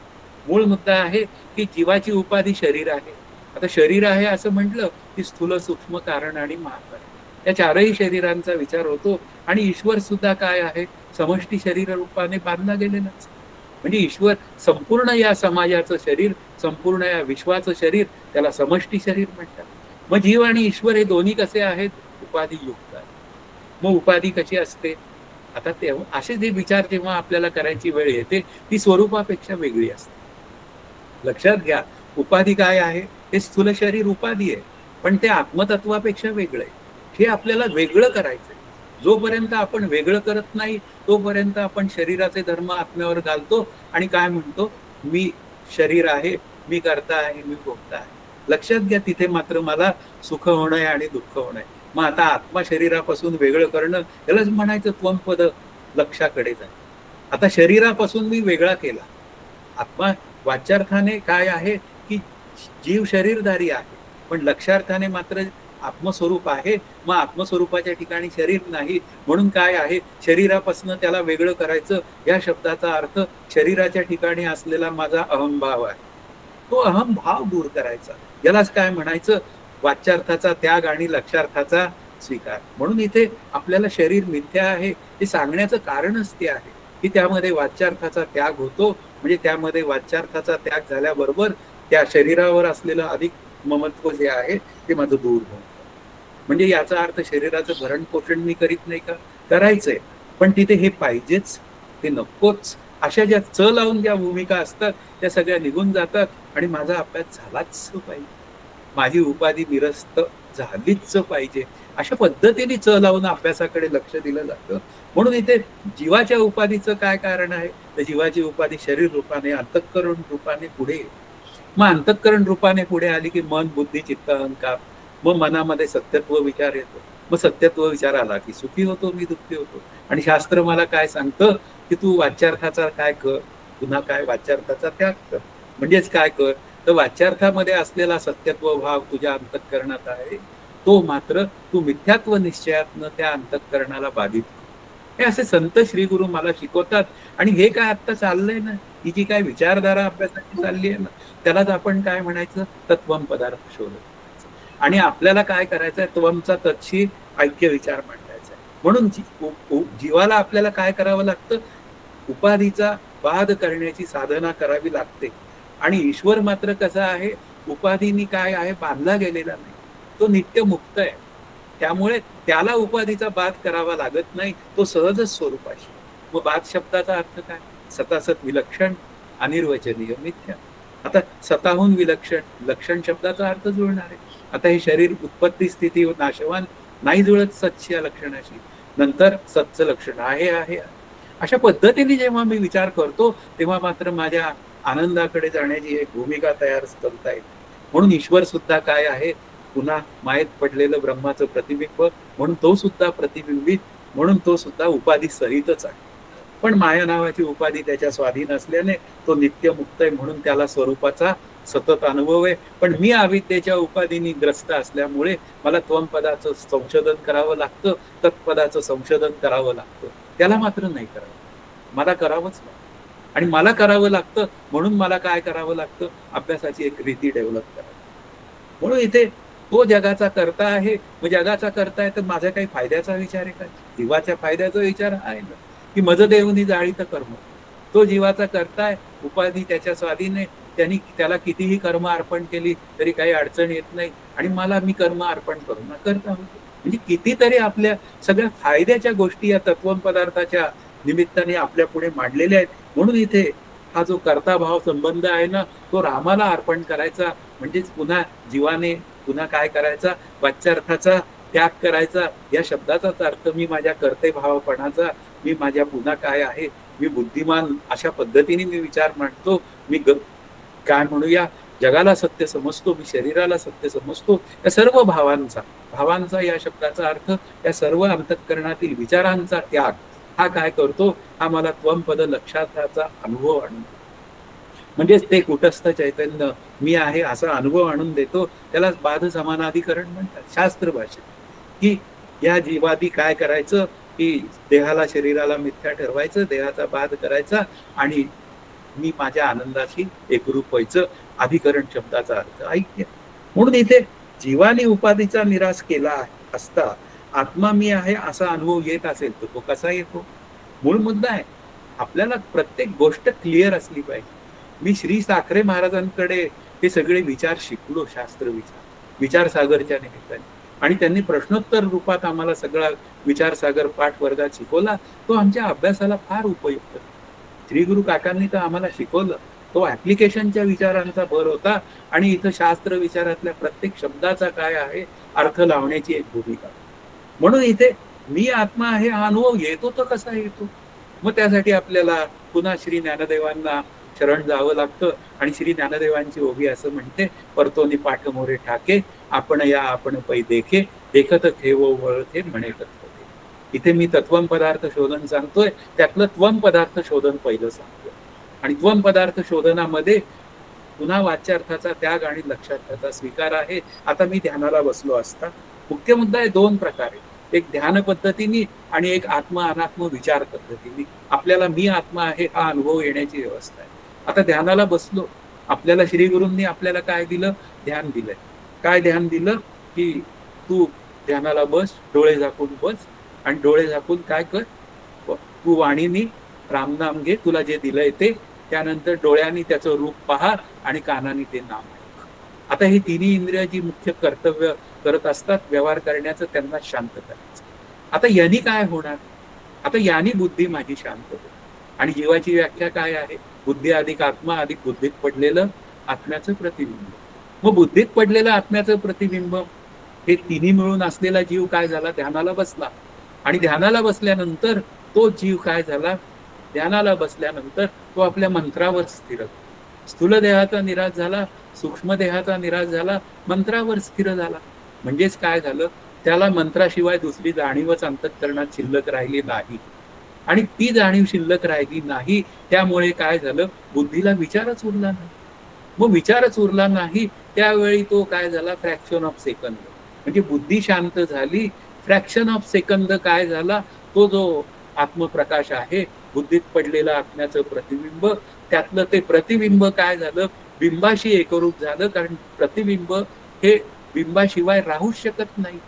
मूळ मुद्दा आहे की जीवाची उपाधी शरीर आहे. आता शरीर आहे असं म्हटलं की स्थूल, सूक्ष्म, कारण आणि महाकारण, या चारही शरीरांचा विचार होतो. आणि ईश्वर सुद्धा काय आहे, समष्टी शरीर रूपाने बांधला गेलेलाच. म्हणजे ईश्वर संपूर्ण या समाजाचं शरीर, संपूर्ण या विश्वाचं शरीर, त्याला समष्टी शरीर म्हणतात. मग जीव आणि ईश्वर हे दोन्ही कसे आहेत, उपाधियुक्त आहेत. मग उपाधी कशी असते, आता तेव्हा असे जे विचार जेव्हा आपल्याला करायची वेळ येते, ती स्वरूपापेक्षा वेगळी असते. लक्षात घ्या, उपाधी काय आहे, हे स्थूल शरीर उपाधी आहे, पण ते आत्मतत्वापेक्षा वेगळं आहे. हे आपल्याला वेगळं करायचंय. जोपर्यंत आपण वेगळं करत नाही, तोपर्यंत आपण शरीराचे धर्म आत्म्यावर घालतो आणि काय म्हणतो, मी शरीर आहे, मी करता आहे, मी भोगता आहे. लक्षात घ्या, तिथे मात्र मला सुख होणं आहे आणि दुःख होणं आहे. मग आता आत्मा शरीरापासून वेगळं करणं, यालाच म्हणायचं त्वमपद लक्षाकडे जाईल. आता शरीरापासून मी वेगळा केला. आत्मा वाच्यार्थाने काय आहे की जीव शरीरधारी आहे, पण लक्षार्थाने मात्र आत्मस्वरूप आहे. मग आत्मस्वरूपाच्या ठिकाणी शरीर नाही, म्हणून काय आहे, शरीरापासून त्याला वेगळं करायचं. या शब्दाचा अर्थ शरीराच्या ठिकाणी असलेला माझा अहंभाव आहे, तो अहंभाव दूर करायचा. यालाच काय म्हणायचं, वाच्यार्थाचा त्याग आणि लक्षार्थाचा स्वीकार. म्हणून इथे आपल्याला शरीर मिथ्या आहे हे सांगण्याचं कारणच ते आहे की त्यामध्ये वाच्यार्थाचा त्याग होतो. म्हणजे त्यामध्ये वाच्यार्थाचा त्याग झाल्याबरोबर त्या शरीरावर असलेलं अधिक ममत्व जे आहे ते माझं दूर होतं. म्हणजे याचा अर्थ शरीराचं भरण पोषण मी करीत नाही का, करायचंय, पण तिथे हे पाहिजेच, ते नकोच, अशा ज्या च लावून ज्या भूमिका असतात त्या सगळ्या निघून जातात. आणि माझा अभ्यास झालाच पाहिजे, माझी उपाधी निरस्त झालीच पाहिजे, अशा पद्धतीने च लावून अभ्यासाकडे लक्ष दिलं जातं. म्हणून इथे जीवाच्या उपाधीचं काय कारण आहे, तर जीवाची उपाधी शरीर रूपाने, अंतःकरण रूपाने पुढे येते. मग अंतःकरण रूपाने पुढे आली की मन, बुद्धी, चित्त, अहंकार. मग मनामध्ये सत्यत्व विचार येतो. मग सत्यत्व विचार आला की सुखी होतो मी, दुःखी होतो. आणि शास्त्र मला काय सांगतं की तू वाच्यार्थाचा काय कर, पुन्हा काय वाच्यार्थाचा त्याग कर. म्हणजेच काय कर, तर वाच्यार्थामध्ये असलेला सत्यत्व भाव तुझ्या अंतःकरणात आहे, तो मात्र तू मिथ्यात्व निश्चयातनं त्या अंतःकरणाला बाधित कर. हे असे संत श्रीगुरु मला शिकवतात. आणि हे काय आता चाललंय ना, ही जी काय विचारधारा अभ्यासाची चालली आहे ना, त्यालाच आपण काय म्हणायचं, तत्वम पदार्थ शोधन. आणि आपल्याला काय करायचंय, त्वमचा तत्शी ऐक्य विचार मांडायचा आहे. म्हणून जीवाला आपल्याला काय करावं लागतं, उपाधीचा बाध करण्याची साधना करावी लागते. आणि ईश्वर मात्र कसा आहे, उपाधीनी काय आहे, बांधला गेलेला नाही, तो नित्य मुक्त आहे. त्यामुळे त्याला उपाधीचा बाध करावा लागत नाही, तो सहजच स्वरूपाशी. मग बाध शब्दाचा अर्थ काय, सतासत विलक्षण अनिर्वचनीय मिथ्या. आता स्वतःहून विलक्षण, लक्षण शब्दाचा अर्थ जुळणार आहे. आता हे शरीर उत्पत्ती स्थिती नाशवान नाही जुळत सच्च्या लक्षणाशी, नंतर सच्चं लक्षण आहे. अशा पद्धतीने जेव्हा मी विचार करतो, तेव्हा मात्र माझ्या आनंदाकडे जाण्याची एक भूमिका तयार करता येते. म्हणून ईश्वर सुद्धा काय आहे, पुन्हा मायेत पडलेलं ब्रह्माचं प्रतिबिंब, म्हणून तो सुद्धा प्रतिबिंबित, म्हणून तो सुद्धा उपाधी सहितच आहे. पण माया नावाची उपाधी त्याच्या स्वाधीन असल्याने तो नित्य मुक्त आहे, म्हणून त्याला स्वरूपाचा सतत अनुभव आहे. पण मी अविद्येच्या उपाधीने ग्रस्त असल्यामुळे मला त्वमपदाचं संशोधन करावं लागतं, तत्पदाचं संशोधन करावं लागतं. त्याला मात्र नाही करावं, मला करावंच लागतं. आणि मला करावं लागतं म्हणून मला काय करावं लागतं, अभ्यासाची एक रीती डेव्हलप करावी. म्हणून इथे तो जगाचा करता आहे. मग जगाचा करता आहे तर माझ्या काही फायद्याचा विचार आहे का, जीवाच्या फायद्याचा विचार आहे ना, की मज देवनी जाळीत कर्म. तो जीवाचा करताय, उपाधी त्याच्या स्वाधीने, त्यांनी त्याला कितीही कर्म अर्पण केली तरी काही अडचण येत नाही. आणि मला मी कर्म अर्पण करू ना करता होतो. म्हणजे कितीतरी आपल्या सगळ्या फायद्याच्या गोष्टी या तत्वम पदार्थाच्या निमित्ताने आपल्या पुढे मांडलेल्या आहेत. म्हणून इथे हा जो कर्ता भाव संबंध आहे ना, तो रामाला अर्पण करायचा, म्हणजेच पुन्हा जीवाने पुन्हा काय करायचा, वाच्यार्थाचा त्याग करायचा. या शब्दाचाच अर्थ मी माझ्या कर्ते भावपणाचा, मी माझ्या पुन्हा काय आहे, मी बुद्धिमान, अशा पद्धतीने मी विचार मांडतो. मी काय म्हणूया, जगाला सत्य समजतो, मी शरीराला सत्य समजतो. या सर्व भावांचा या शब्दाचा अर्थ या सर्व अंतःकरणातील विचारांचा त्याग हा काय करतो, हा मला त्वमपद लक्षाचा अनुभव आणून, म्हणजेच ते कुटस्थ चैतन्य मी आहे असा अनुभव आणून देतो. त्याला बाध समानाधिकरण म्हणतात शास्त्र भाषेत. की या जीवादी काय करायचं, की देहाला शरीराला मिथ्या ठरवायचं, देहाचा बाध करायचा आणि मी माझ्या आनंदाशी एकरूप व्हायचं. अधिकरण शब्दाचा अर्थ ऐक्य. म्हणून इथे जीवाने उपाधीचा निराश केला असता आत्मा मी आहे असा अनुभव येत असेल तर तो कसा येतो. मूळ मुद्दा आहे, आपल्याला प्रत्येक गोष्ट क्लिअर असली पाहिजे. मी श्री साखरे महाराजांकडे हे सगळे विचार शिकलो, शास्त्र विचारसागरच्या निमित्ताने. आणि त्यांनी प्रश्नोत्तर रूपात आम्हाला सगळा विचारसागर पाठ वर्गात शिकवला. तो आमच्या अभ्यासाला फार उपयुक्त. श्री गुरु काकांनी तर आम्हाला शिकवलं, तो ऍप्लिकेशनच्या विचारांचा भर होता. आणि इथं शास्त्र विचारातल्या प्रत्येक शब्दाचा काय आहे अर्थ लावण्याची एक भूमिका. म्हणून इथे मी आत्मा आहे हा अनुभव येतो तर कसा येतो. मग त्यासाठी आपल्याला पुन्हा श्री ज्ञानदेवांना शरण जावं लागतं. आणि श्री ज्ञानदेवांची ओवी असं म्हणते, परतोनी पाठ मोरे ठाके, आपण या आपण पै देखे, देखत ठेवो वळथे म्हणे तत्वते. इथे मी तत्वम पदार्थ शोधन सांगतोय, त्यातलं त्वम पदार्थ शोधन पहिलं सांगतोय. आणि त्वम पदार्थ शोधनामध्ये पुन्हा वाच्यार्थाचा त्याग आणि लक्षार्थाचा स्वीकार आहे. आता मी ध्यानाला बसलो असता, मुख्य मुद्दा आहे दोन प्रकारे, एक ध्यान पद्धतीने आणि एक आत्मा अनात्म विचार पद्धतीने आपल्याला मी आत्मा आहे हा अनुभव येण्याची व्यवस्था आहे. आता ध्यानाला बसलो, आपल्याला श्री गुरूंनी आपल्याला काय दिलं, ध्यान दिलंय. काय ध्यान दिलं, की तू ध्यानाला बस, डोळे झाकून बस आणि डोळे झाकून काय कर, तू वाणीनी रामनाम घे, तुला जे दिलंय ते. त्यानंतर डोळ्यांनी त्याचं रूप पहा आणि कानाने ते नाम ऐक. आता ही तिन्ही इंद्रिय जी मुख्य कर्तव्य करत असतात व्यवहार करण्याचं, त्यांना शांत करायचं. आता यांनी काय होणार, आता यांनी बुद्धी माझी शांत होते. आणि जीवाची व्याख्या काय आहे, बुद्धी अधिक आत्मा अधिक बुद्धीत पडलेलं आत्म्याचं प्रतिबिंब. मग बुद्धीत पडलेलं आत्म्याचं प्रतिबिंब हे तिन्ही मिळून असलेला जीव काय झाला, ध्यानाला बसला. आणि ध्यानाला बसल्यानंतर तो जीव काय झाला, ध्यानाला बसल्यानंतर तो आपल्या मंत्रावर स्थिर, स्थूल देहाचा निराश झाला, सूक्ष्म देहाचा निराश झाला, मंत्रावर स्थिर झाला. म्हणजेच काय झालं, त्याला मंत्राशिवाय दुसरी जाणीवच अंतःकरणात शिल्लक राहिली नाही. आणि ती जाणीव शिल्लक राहिली नाही, त्यामुळे काय झालं, बुद्धीला विचारच उरला नाही. मग विचारच उरला नाही. त्यावेळी तो काय झाला, फ्रॅक्शन ऑफ सेकंद, म्हणजे बुद्धी शांत झाली. फ्रॅक्शन ऑफ सेकंद काय झाला, तो जो आत्मप्रकाश आहे, बुद्धीत पडलेलं आत्म्याचं प्रतिबिंब, त्यातलं ते प्रतिबिंब काय झालं, बिंबाशी एकरूप झालं. कारण प्रतिबिंब हे बिंबाशिवाय राहूच शकत नाही.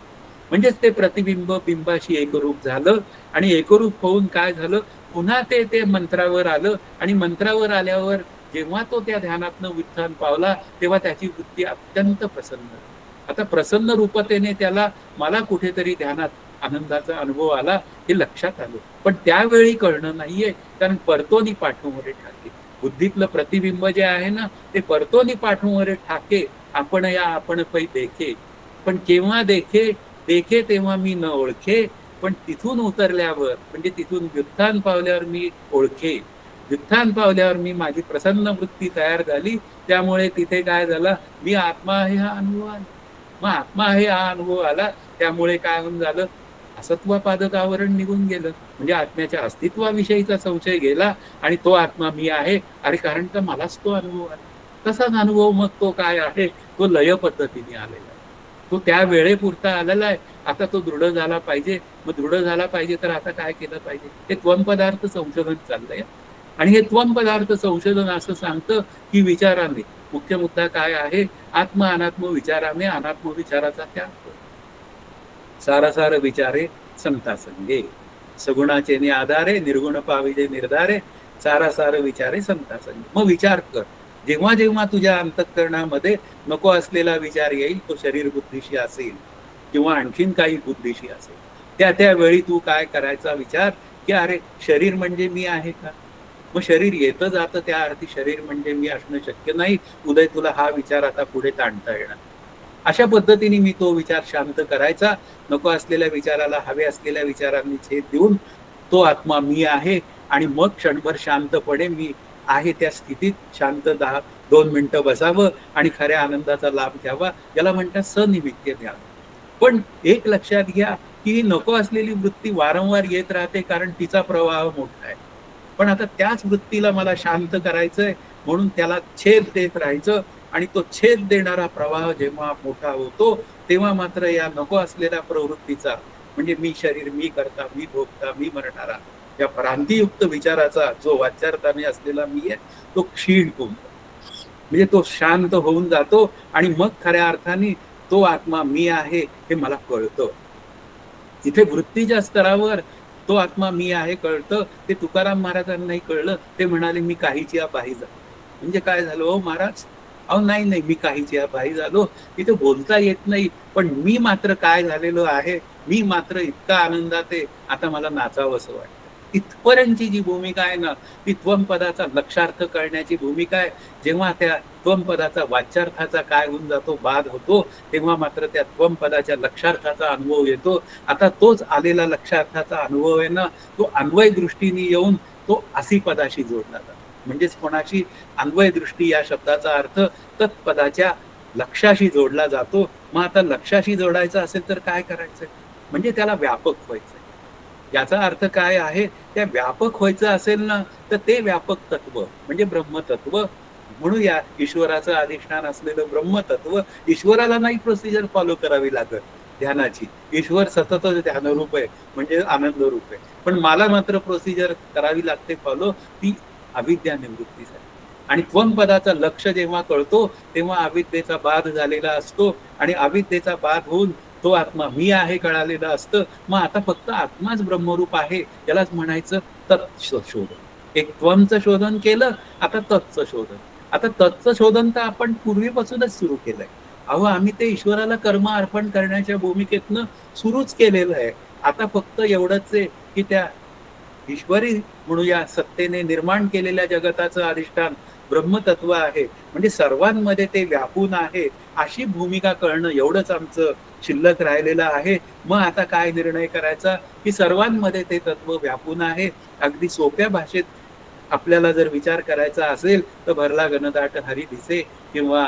म्हणजेच ते प्रतिबिंब बिंबाशी एकरूप झालं आणि एकरूप होऊन काय झालं, पुन्हा ते मंत्रावर आलं. आणि मंत्रावर आल्यावर जेव्हा तो त्या ध्यानातनं उत्थान पावला, तेव्हा त्याची वृत्ती अत्यंत प्रसन्न. आता प्रसन्न रूपतेने त्याला, मला कुठेतरी ध्यानात आनंदाचा अनुभव आला हे लक्षात आलं, पण त्यावेळी कळणं नाहीये. कारण परतोनी पाठवरे ठाके, बुद्धीतलं प्रतिबिंब जे आहे ना, ते परतोनी पाठवरे ठाके, आपण या आपण पै देखे. पण केव्हा देखे, देखे तेव्हा मी न ओळखे. पण तिथून उतरल्यावर, म्हणजे तिथून व्युत्थान पावल्यावर मी ओळखे. व्युत्थान पावल्यावर मी, माझी प्रसन्न वृत्ती तयार झाली. त्यामुळे तिथे काय झालं, मी आत्मा आहे हा अनुभव आला. मग आत्मा आहे हा अनुभव आला, त्यामुळे काय होऊन झालं, असत्वपादक आवरण निघून गेलं. म्हणजे आत्म्याच्या अस्तित्वाविषयीचा संशय गेला आणि तो आत्मा मी आहे. अरे कारण का मलाच तो अनुभव आला. तसाच अनुभव मग तो काय आहे, तो लय पद्धतीने आलेला आहे. तो त्या वेळेपुरता आलेला आहे. आता तो दृढ झाला पाहिजे. मग दृढ झाला पाहिजे तर आता काय केलं पाहिजे, हे त्वम पदार्थ संशोधन चाललंय. आणि हे त्वम पदार्थ संशोधन असं सांगतं की विचाराने, मुख्य मुद्दा काय आहे, आत्म अनात्म विचाराने अनात्म विचाराचा त्याग. सारासार विचारे संता संगे, सगुणाचे ने आधारे, निर्गुण पाविजे निर्धारे, सारासार विचारे संता संगे. मग विचार कर. जेव्हा जेव्हा तुझ्या अंतःकरणामध्ये नको असलेला विचार येईल, तो शरीर बुद्धीशी असेल किंवा आणखीन काही बुद्धीशी असेल, त्या वेळी तू काय करायचा विचार की अरे शरीर म्हणजे मी आहे का. मग शरीर येतं जातं, त्या अर्थी शरीर म्हणजे मी असणं शक्य नाही. उदय, तुला हा विचार आता पुढे ताणता येणार. अशा पद्धतीने मी तो विचार शांत करायचा. नको असलेल्या विचाराला हवे असलेल्या विचारांनी छेद देऊन तो आत्मा मी आहे. आणि मग क्षणभर शांतपणे मी आहे त्या स्थितीत शांत 2 मिनिटं बसावं आणि खऱ्या आनंदाचा लाभ घ्यावा. याला म्हणतात सनिमित्य ध्यान. पण एक लक्षात घ्या की नको असलेली वृत्ती वारंवार येत राहते, कारण तिचा प्रवाह मोठा आहे. पण आता त्याच वृत्तीला मला शांत करायचंय, म्हणून त्याला छेद देत राहायचं. आणि तो छेद देणारा प्रवाह जेव्हा मोठा होतो, तेव्हा मात्र या नको असलेल्या प्रवृत्तीचा, म्हणजे मी शरीर, मी करता, मी भोगता, मी मरणारा, या भ्रांतीयुक्त विचाराचा जो वाच्यार्थाने असलेला मी आहे, तो क्षीण होऊन, म्हणजे तो शांत होऊन जातो. आणि मग खऱ्या अर्थाने तो आत्मा मी आहे हे मला कळतं. इथे वृत्तीच्या स्तरावर तो आत्मा मी आहे कळतं. ते तुकाराम महाराजांनाही कळलं. ते म्हणाले मी काहीची बाही झालो. म्हणजे काय झालं हो महाराज, अहो नाही मी काहीची बाही झालो. तिथे बोलता येत नाही, पण मी मात्र काय झालेलो आहे, मी मात्र इतका आनंदात आहे, आता मला नाचावं असं वाटतं. इथपर्यंतची जी भूमिका आहे ना, ती त्वम पदाचा लक्षार्थ कळण्याची भूमिका आहे. जेव्हा त्या त्वम पदाचा वाच्यार्थाचा काय होऊन जातो, बाध होतो, तेव्हा मात्र त्या त्वम पदाच्या लक्षार्थाचा अनुभव येतो. आता तोच आलेला लक्षार्थाचा अनुभव आहे ना, तो अन्वय दृष्टीने येऊन तो असी पदाशी जोडला जातो. म्हणजेच कोणाशी, अन्वय दृष्टी या शब्दाचा अर्थ तत्पदाच्या लक्षाशी जोडला जातो. मग आता लक्षाशी जोडायचं असेल तर काय करायचं, म्हणजे त्याला व्यापक व्हायचं. याचा अर्थ काय आहे, त्या व्यापक व्हायचं असेल ना, तर ते व्यापक तत्व म्हणजे ब्रह्मतत्व म्हणूया. ईश्वराचं अधिष्ठान असलेलं ब्रह्मतत्व, ईश्वराला नाही प्रोसिजर फॉलो करावी लागत ध्यानाची. ईश्वर सततच ध्यानरूप आहे, म्हणजे आनंद रूप आहे. पण मला मात्र प्रोसिजर करावी लागते फॉलो, ती अविद्या निवृत्तीसाठी. आणि त्वम पदाचा लक्ष जेव्हा कळतो, तेव्हा अविद्येचा बाध झालेला असतो. आणि अविद्येचा बाध होऊन तो आत्मा मी आहे कळालेलं असतं. मग आता फक्त आत्माच ब्रह्मरूप आहे, यालाच म्हणायचं तत्व शोधन. एक त्वमचं शोधन केलं, आता तत्चं शोधन. आता तत्चं शोधन तर आपण पूर्वीपासूनच सुरू केलंय. अहो आम्ही ते ईश्वराला कर्म अर्पण करण्याच्या भूमिकेतनं सुरूच केलेलं आहे. आता फक्त एवढंच आहे की त्या ईश्वरी म्हणूया सत्तेने निर्माण केलेल्या जगताचं अधिष्ठान ब्रह्मतत्व आहे, म्हणजे सर्वांमध्ये ते व्यापून आहे, अशी भूमिका कळणं एवढंच आमचं शिल्लक राहिलेलं आहे. मग आता काय निर्णय करायचा की सर्वांमध्ये ते तत्व व्यापून आहे. अगदी सोप्या भाषेत आपल्याला जर विचार करायचा असेल तर भरला गणदाट हरी दिसे, किंवा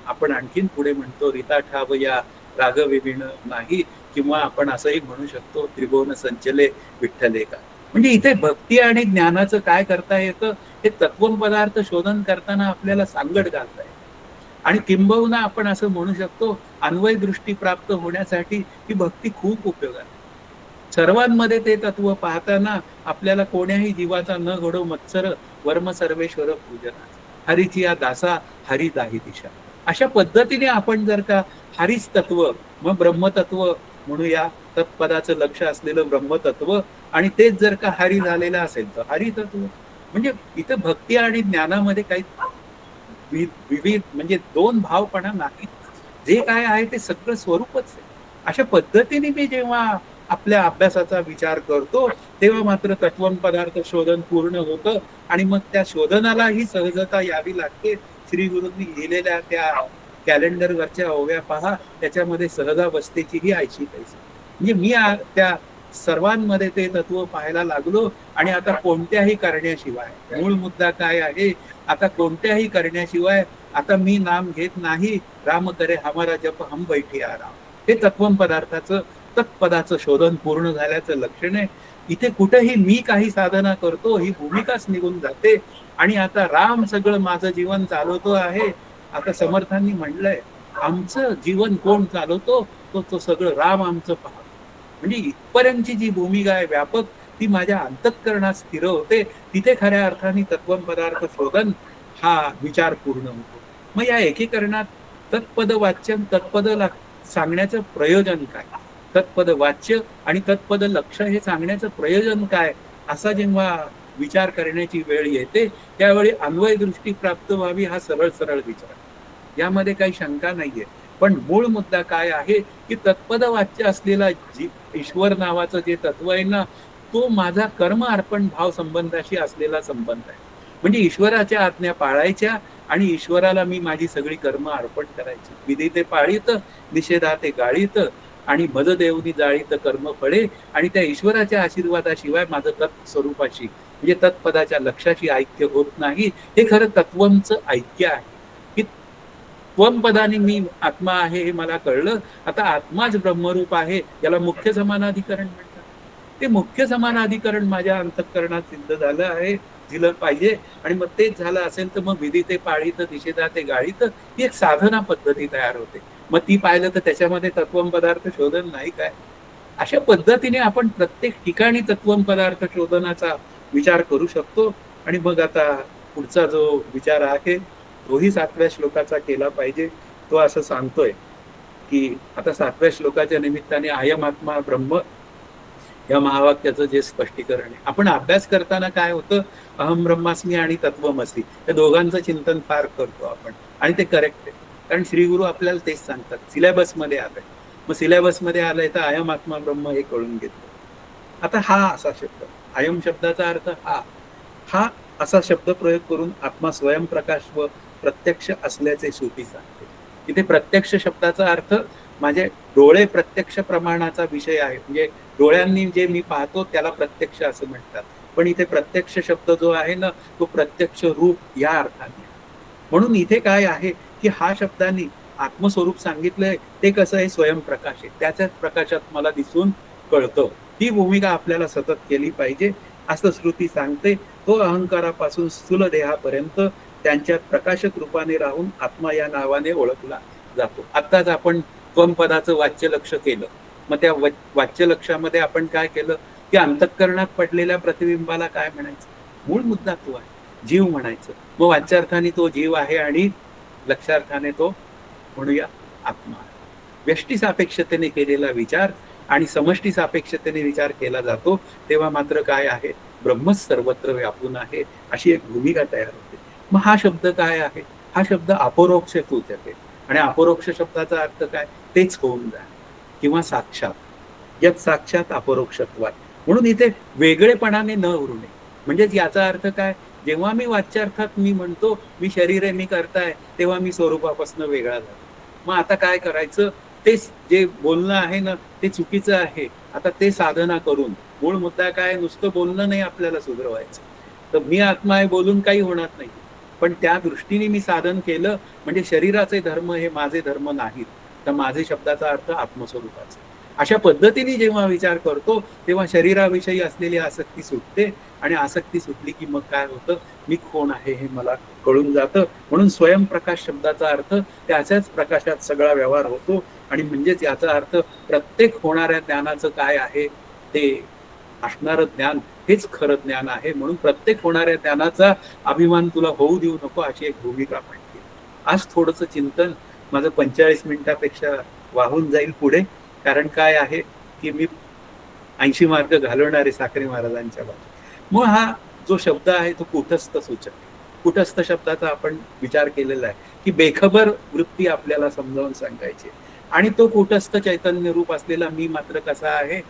आपण आणखीन पुढे म्हणतो रीता ठाव या राग विभिन्न नाही, किंवा आपण असंही म्हणू शकतो त्रिभुवन संचले विठ्ठले का. म्हणजे इथे भक्ती आणि ज्ञानाचं काय करता येतं, हे तत्वम पदार्थ शोधन करताना आपल्याला सांगड घालता येतं. आणि किंबहुना आपण असं म्हणू शकतो, अन्वय दृष्टी प्राप्त होण्यासाठी ही भक्ती खूप उपयोगात. सर्वांमध्ये ते तत्व पाहताना आपल्याला कोण्याही जीवाचा न घडो मत्सर वर्म सर्वेश्वर पूजना, हरीची या दासा हरी दाही दिशा. अशा पद्धतीने आपण जर का हरीच तत्व, मग ब्रह्मतत्व म्हणूया, तत्पदाचं लक्ष असलेलं ब्रह्मतत्व, आणि तेच जर का हरी झालेलं असेल तर हरी तत्व. म्हणजे इथं भक्ती आणि ज्ञानामध्ये काही विविध म्हणजे दोन भावपणा नाही. जे काय आहे ते सगळं स्वरूपच आहे. अशा पद्धतीने मी जेव्हा आपल्या अभ्यासाचा विचार करतो, तेव्हा मात्र तत्वम पदार्थ शोधन पूर्ण होतं. आणि मग त्या शोधनाला ही सहजता यावी लागते. श्री गुरूंनी लिहिलेल्या त्या कॅलेंडरवरच्या ओव्या पहा, त्याच्यामध्ये सहजावस्थेची ही ऐशी तैसी. म्हणजे मी त्या सर्वांमध्ये ते तत्व पाहायला लागलो. आणि आता कोणत्याही करण्याशिवाय, मूळ मुद्दा काय आहे, आता कोणत्याही करण्याशिवाय आता मी नाम घेत नाही, राम करे हमारा जप हम बैठी आराम. हे तत्वम पदार्थाचं, तत्पदाचं शोधन पूर्ण झाल्याचं लक्षण आहे. इथे कुठेही मी काही साधना करतो ही भूमिकाच निघून जाते. आणि आता राम सगळं माझं जीवन चालवतो आहे. आता समर्थांनी म्हणलंय, आमचं जीवन कोण चालवतो, तो सगळं राम आमचं पहा. म्हणजे इथपर्यंतची जी भूमिका आहे व्यापक, ती माझ्या अंतःकरणात स्थिर होते. तिथे खऱ्या अर्थाने तत्वम पदार्थ शोधन हा विचार पूर्ण होतो. मग या एकीकरणात तत्पद वाच्यन, तत्पद सांगण्याचं प्रयोजन काय, तत्पद वाच्य आणि तत्पद लक्ष हे सांगण्याचं प्रयोजन काय, असा जेव्हा विचार करण्याची वेळ येते, त्यावेळी अन्वय दृष्टी प्राप्त व्हावी हा सरळ सरळ विचार, यामध्ये काही शंका नाहीये. पण मूळ मुद्दा काय आहे की तत्पद वाच्य असलेला ईश्वर नावाचं जे तत्व आहे ना, तो माझा कर्म अर्पण भाव संबंधाशी असलेला संबंध आहे. म्हणजे ईश्वराच्या आज्ञा पाळायच्या आणि ईश्वराला मी माझी सगळी कर्म अर्पण करायची. विधी ते पाळीत, निषेधा ते गाळीत, आणि मज देवनी जाळीत कर्म फळे. आणि त्या ईश्वराच्या आशीर्वादाशिवाय माझं तत्स्वरूपाशी म्हणजे तत्पदाच्या लक्षाशी ऐक्य होत नाही. हे खरं तत्वंचं ऐक्य आहे की त्वम पदाने मी आत्मा आहे हे मला कळलं. आता आत्माच ब्रह्मरूप आहे, याला मुख्य समानाधिकरण म्हणतात. ते मुख्य समानाधिकरण माझ्या अंतःकरणात सिद्ध झालं आहे, दिलं पाहिजे. आणि मग तेच झालं असेल तर मग विधी ते पाळीत, निषेधा ते गाळीत, ही एक साधना पद्धती तयार होते. मग ती पाहिलं तर त्याच्यामध्ये तत्वम पदार्थ शोधन नाही काय. अशा पद्धतीने आपण प्रत्येक ठिकाणी तत्वम पदार्थ शोधनाचा विचार करू शकतो. आणि मग आता पुढचा जो विचार आहे तोही 7व्या श्लोकाचा केला पाहिजे. तो असं सांगतोय की आता 7व्या श्लोकाच्या निमित्ताने अयम आत्मा ब्रह्म या महावाक्याचं जे स्पष्टीकरण आहे, आपण अभ्यास करताना काय होतं, अहम ब्रह्मास्मी आणि तत्वमसी या दोघांचं चिंतन फार करतो आपण, आणि ते करेक्ट आहे. कारण श्री गुरु आपल्याला तेच सांगतात, सिलेबसमध्ये आलंय. मग सिलेबसमध्ये आलंय तर अयम आत्मा ब्रह्म हे कळून घेतो. आता हा असा शब्द, अयम शब्दाचा अर्थ हा, हा असा शब्द प्रयोग करून आत्मा स्वयंप्रकाश व प्रत्यक्ष असल्याचे श्रुती सांगते. इथे प्रत्यक्ष शब्दाचा अर्थ माझे डोळे प्रत्यक्ष प्रमाणाचा विषय आहे. म्हणजे डोळ्यांनी जे मी पाहतो त्याला प्रत्यक्ष असं म्हणतात. पण इथे प्रत्यक्ष शब्द जो आहे ना, तो प्रत्यक्ष रूप या अर्थाने. म्हणून इथे काय आहे की हा शब्दांनी आत्मस्वरूप सांगितलंय, ते कसं आहे, स्वयंप्रकाश आहे, त्याच्याच प्रकाशात मला दिसून कळतं. ही भूमिका आपल्याला सतत केली पाहिजे असं श्रुती सांगते. तो अहंकारापासून स्थूल देहापर्यंत त्यांच्या प्रकाशक रूपाने राहून आत्मा या नावाने ओळखला जातो. आत्ताच आपण त्वम पदाचं वाच्य लक्ष केलं. मग त्या वाच्य लक्षामध्ये आपण काय केलं की अंतःकरणात पडलेल्या प्रतिबिंबाला काय म्हणायचं, मूळ मुद्दा तो आहे, जीव म्हणायचं. मग वाच्यार्थाने तो जीव आहे आणि लक्षार्थाने तो म्हणूया आत्मा. व्यष्टी सापेक्षतेने केलेला विचार आणि समष्टी सापेक्षतेने विचार केला जातो तेव्हा मात्र काय आहे, ब्रह्मच सर्वत्र व्यापून आहे अशी एक भूमिका तयार होते. मग हा शब्द काय आहे, हा शब्द अपरोक्ष सूचक आहे. आणि अपरोक्ष शब्दाचा अर्थ काय, तेच होऊन जा किंवा साक्षात, यत साक्षात अपरोक्षत्वात. म्हणून इथे वेगळेपणाने न उरू नये. म्हणजेच याचा अर्थ काय, जेव्हा मी वाच्यार्थात मी म्हणतो मी शरीर आहे, मी करताय, तेव्हा मी स्वरूपापासून वेगळा झालो. मग आता काय करायचं, तेच जे बोलणं आहे ना ते चुकीचं आहे. आता ते साधना करून, मूळ मुद्दा काय, नुसतं बोलणं नाही आपल्याला सुधरवायचं. तर मी आत्मा आहे बोलून काही होणार नाही, पण त्या दृष्टीने मी साधन केलं म्हणजे शरीराचे धर्म हे माझे धर्म नाहीत, तर माझे शब्दाचा अर्थ आत्मस्वरूपाचा. अशा पद्धतीने जेव्हा विचार करतो तेव्हा शरीराविषयी असलेली आसक्ती सुटते आणि आसक्ती सुटली की मग काय होतं, मी कोण आहे हे मला कळून जातं. म्हणून स्वयंप्रकाश शब्दाचा अर्थ त्याच्याच प्रकाशात सगळा व्यवहार होतो आणि म्हणजेच याचा अर्थ प्रत्येक होणाऱ्या ज्ञानाचं काय आहे ते असणारं ज्ञान हेच खरं ज्ञान आहे. म्हणून प्रत्येक होणाऱ्या ज्ञानाचा अभिमान तुला होऊ देऊ नको अशी एक भूमिका मांडली. आज थोडंसं चिंतन माझं 45 मिनिटापेक्षा वाहून जाईल पुढे, कारण काय आहे की मी 80 मार्क घालवणारे साखरे महाराजांच्या बाबतीत. मग हा जो शब्द आहे तो कूटस्थ सूचक. कूटस्थ शब्दाचा आपण विचार केलेला आहे की बेखबर वृत्ती आपल्याला समजावून सांगायची आणि तो कूटस्थ चैतन्य रूप असलेला मी मात्र कसा आहे,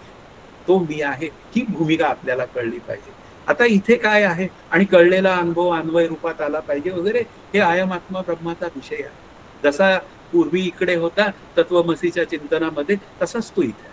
तो मी आहे, ही भूमिका आपल्याला कळली पाहिजे. आता इथे काय आहे आणि कळलेला अनुभव अन्वय रूपात आला पाहिजे वगैरे, हे अयम आत्मा ब्रह्माचा विषय आहे. जसा पूर्वी इकडे होता तत्वमसीच्या चिंतनामध्ये, तसाच तो इथे आहे.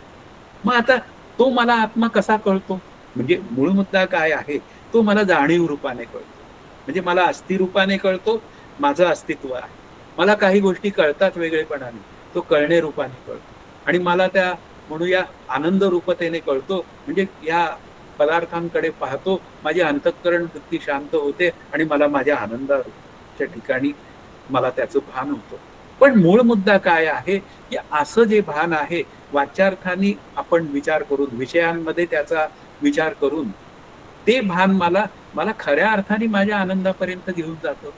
मग आता तो मला आत्मा कसा कळतो, म्हणजे मूळ मुद्दा काय आहे, तो मला जाणीव रूपाने कळतो. म्हणजे मला अस्थि रूपाने कळतो, माझं अस्तित्व आहे. मला काही गोष्टी कळतात वेगळेपणाने, तो कळणे रूपाने कळतो. आणि मला त्या म्हणूया आनंद रूपतेने कळतो, म्हणजे या पदार्थांकडे पाहतो, माझी अंतःकरण वृत्ती शांत होते आणि मला माझ्या आनंदाच्या ठिकाणी मला त्याचं भान होतं. पण मूळ मुद्दा काय आहे की असं जे भान आहे वाच्यार्थाने आपण विचार करून, विषयांमध्ये त्याचा विचार करून, ते भान मला खऱ्या अर्थाने माझ्या आनंदापर्यंत घेऊन जातो.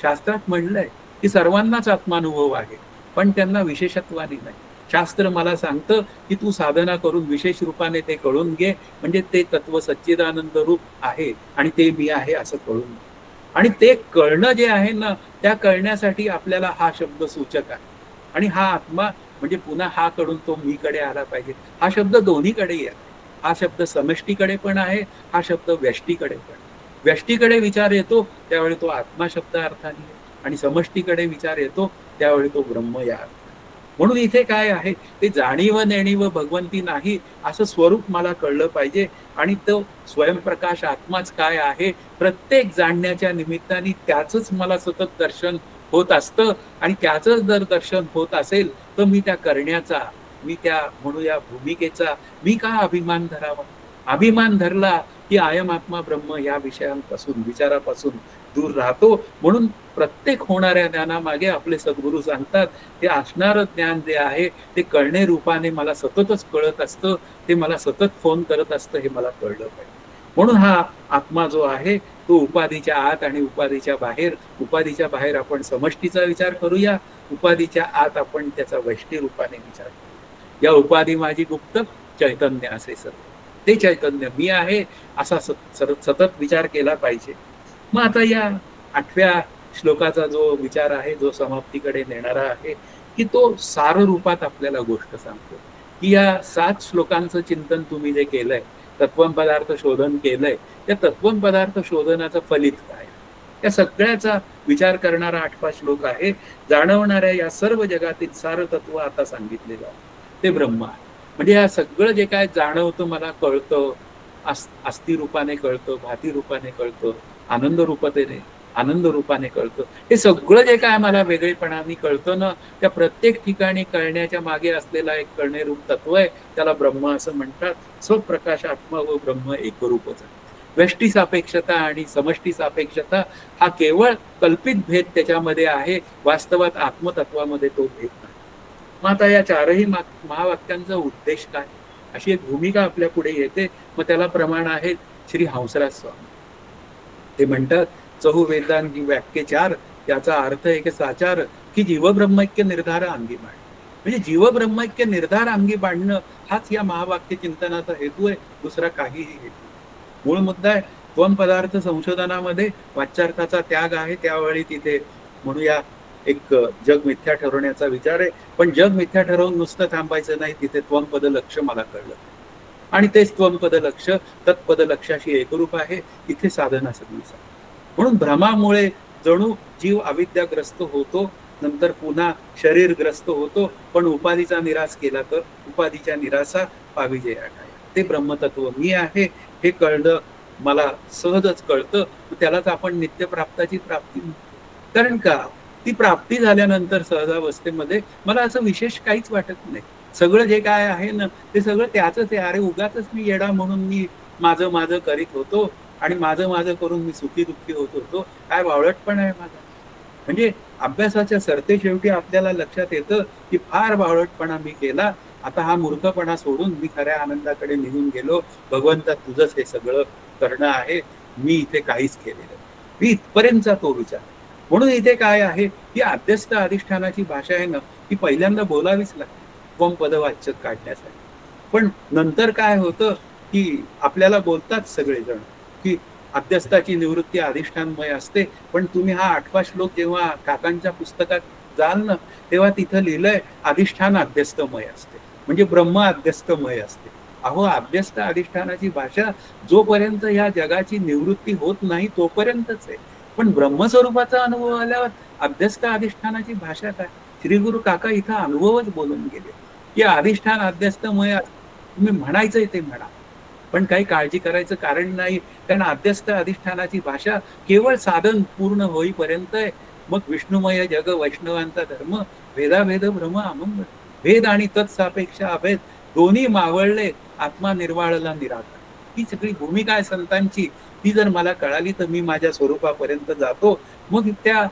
शास्त्रात म्हणलंय की सर्वांनाच आत्मानुभव आहे, पण त्यांना विशेषत्वाने नाही. शास्त्र मला सांगतं की तू साधना करून विशेष रूपाने ते कळून घे, म्हणजे ते तत्व सच्चिदानंद रूप आहे आणि ते मी आहे असं कळून घे. आणि ते कळणं जे आहे ना, त्या कळण्यासाठी आपल्याला हा शब्द सूचक आहे. आणि हा आत्मा म्हणजे पुन्हा हा कडून तो मी कडे आला पाहिजे. हा शब्द दोन्हीकडेही आहे. हा शब्द समष्टीकडे पण आहे, हा शब्द व्यष्टीकडे पण. व्यष्टीकडे विचार येतो त्यावेळी तो आत्मा शब्द अर्थाने आहे आणि समष्टीकडे विचार येतो त्यावेळी तो ब्रह्म या अर्थाने. म्हणून इथे काय आहे, ते जाणीव नेणीव भगवंती नाही असं स्वरूप मला कळलं पाहिजे. आणि तो स्वयंप्रकाश आत्माच काय आहे, प्रत्येक जाणण्याच्या निमित्ताने त्याचंच मला सतत दर्शन होत असतं. आणि त्याचंच जर दर्शन होत असेल तर मी त्या करण्याचा, मी त्या म्हणूया भूमिकेचा मी का अभिमान धरावा. अभिमान धरला की अयम आत्मा ब्रह्म या विषयांपासून, विचारापासून दूर राहतो. म्हणून प्रत्येक होणाऱ्या ज्ञानामागे आपले सद्गुरू सांगतात ते असणारं ज्ञान जे आहे ते कळणे रूपाने मला सततच कळत असतं, ते मला सतत फोन करत असतं, हे मला कळलं पाहिजे. म्हणून हा आत्मा जो आहे तो उपाधीच्या आत आणि उपाधीच्या बाहेर, उपाधीच्या बाहेर आपण समष्टीचा विचार करूया, उपाधीच्या आत आपण त्याचा वैष्टी रूपाने विचार करूया. या उपाधी माझी गुप्त चैतन्य असे सर्व, ते चैतन्य मी आहे असा सतत विचार केला पाहिजे. मग आता या 8व्या श्लोकाचा जो विचार आहे, जो समाप्तीकडे नेणारा आहे, की तो सार रूपात आपल्याला गोष्ट सांगतो की या 7 श्लोकांचं चिंतन तुम्ही जे केलंय, तत्वम पदार्थ शोधन केलंय, त्या तत्वम पदार्थ शोधनाचं फलित काय, या सगळ्याचा विचार करणारा 8वा श्लोक आहे. जाणवणाऱ्या या सर्व जगातील सार तत्व आता सांगितलेलं आहे ते ब्रह्म आहे. म्हणजे या सगळं जे काय जाणवतं, मला कळतं, अस्थि रूपाने कळतं, भाती रूपाने कळतं, आनंद रूपाने कळतं, हे सगळं जे काय मला वेगळेपणाने कळतं ना, त्या प्रत्येक ठिकाणी कळण्याच्या मागे असलेला एक कळणे रूप तत्व आहे, त्याला ब्रह्म असं म्हणतात. स्वप्रकाश आत्मा व ब्रह्म एकरूपच आहे. व्यष्टी सापेक्षता आणि समष्टी सापेक्षता हा केवळ कल्पित भेद त्याच्यामध्ये आहे, वास्तवात आत्मतत्वामध्ये तो भेद नाही. मग आता या 4ही महावाक्यांचा उद्देश काय, अशी एक भूमिका आपल्या पुढे येते. मग त्याला प्रमाण आहेत श्री हंसराज स्वामी. ते म्हणतात चहुवेदांगी वाक्य 4, याचा अर्थ आहे की साचार की जीवब्रह्मैक्य निर्धार अंगी बांधणं. म्हणजे जीवब्रह्मैक्य निर्धार अंगी बांधणं हाच या महावाक्य चिंतनाचा हेतू आहे, दुसरा काहीही हेतू. मूळ मुद्दा आहे त्वम पदार्थ संशोधनामध्ये वाच्यार्थाचा त्याग आहे. त्यावेळी तिथे म्हणूया एक जग मिथ्या ठरवण्याचा विचार आहे, पण जग मिथ्या ठरवून नुसतं थांबायचं नाही, तिथे त्वमपद लक्ष मला कळलं आणि तेच त्वमपद लक्ष तत्पद लक्षाशी एकरूप आहे. इथे साधना सगळी. म्हणून भ्रमामुळे जणू जीव अविद्याग्रस्त होतो, नंतर पुन्हा शरीरग्रस्त होतो. पण उपाधीचा निराश केला तर उपाधीच्या निराशा पाविजे आठाया. ते ब्रह्मतत्व मी आहे हे कळणं मला सहजच कळतं, त्यालाच आपण नित्यप्राप्ताची प्राप्ती म्हणतो. कारण का, ती प्राप्ती झाल्यानंतर सहजावस्थेमध्ये मला असं विशेष काहीच वाटत नाही. सगळं जे काय आहे ना ते सगळं त्याचंच आहे. अरे उगाचच मी येडा म्हणून मी माझं माझं करीत होतो आणि माझं माझं करून मी सुखी दुःखी होत होतो. काय बावळटपणा आहे माझा. म्हणजे अभ्यासाच्या सरतेशेवटी आपल्याला लक्षात येतं की फार बावळटपणा मी केला. आता हा मूर्खपणा सोडून मी खऱ्या आनंदाकडे निघून गेलो. भगवंता तुझंच हे सगळं करणं आहे. मी इथे काहीच केलेलं नाही. मी इथपर्यंतचा तो विचार. म्हणून इथे काय आहे की अध्यस्त अधिष्ठानाची भाषा आहे ना ती पहिल्यांदा बोलावीच लागते त्वम पदवाच्य काढण्यासाठी. पण नंतर काय होतं की आपल्याला बोलतात सगळेजण की अध्यस्थाची निवृत्ती अधिष्ठानमय असते. पण तुम्ही हा 8वा श्लोक जेव्हा काकांच्या पुस्तकात जाल ना तेव्हा तिथं लिहिलंय अधिष्ठान अध्यस्थमय असते. म्हणजे ब्रह्म अध्यस्थमय असते. अहो अभ्यस्त अधिष्ठानाची भाषा जोपर्यंत या जगाची निवृत्ती होत नाही तोपर्यंतच आहे. पण ब्रह्मस्वरूपाचा अनुभव आल्यावर अभ्यस्त अधिष्ठानाची भाषा काय. श्री गुरु काका इथं अनुभवच बोलून गेले की अधिष्ठान अध्यस्थमय तुम्ही म्हणायचंय ते म्हणा. पण काही काळजी करायचं कारण नाही. कारण अध्यस्त अधिष्ठानाची भाषा केवळ साधन पूर्ण होईपर्यंत आहे. मग विष्णुमय जग वैष्णवांचा धर्म भेदाभेद भ्रम अमंगळ. भेद आणि तत्सापेक्ष अभेद दोन्ही मावळले आत्मा निर्वाळला निराकार. ही सगळी भूमिका आहे संतांची. ती जर मला कळाली तर मी माझ्या स्वरूपापर्यंत जातो. मग त्या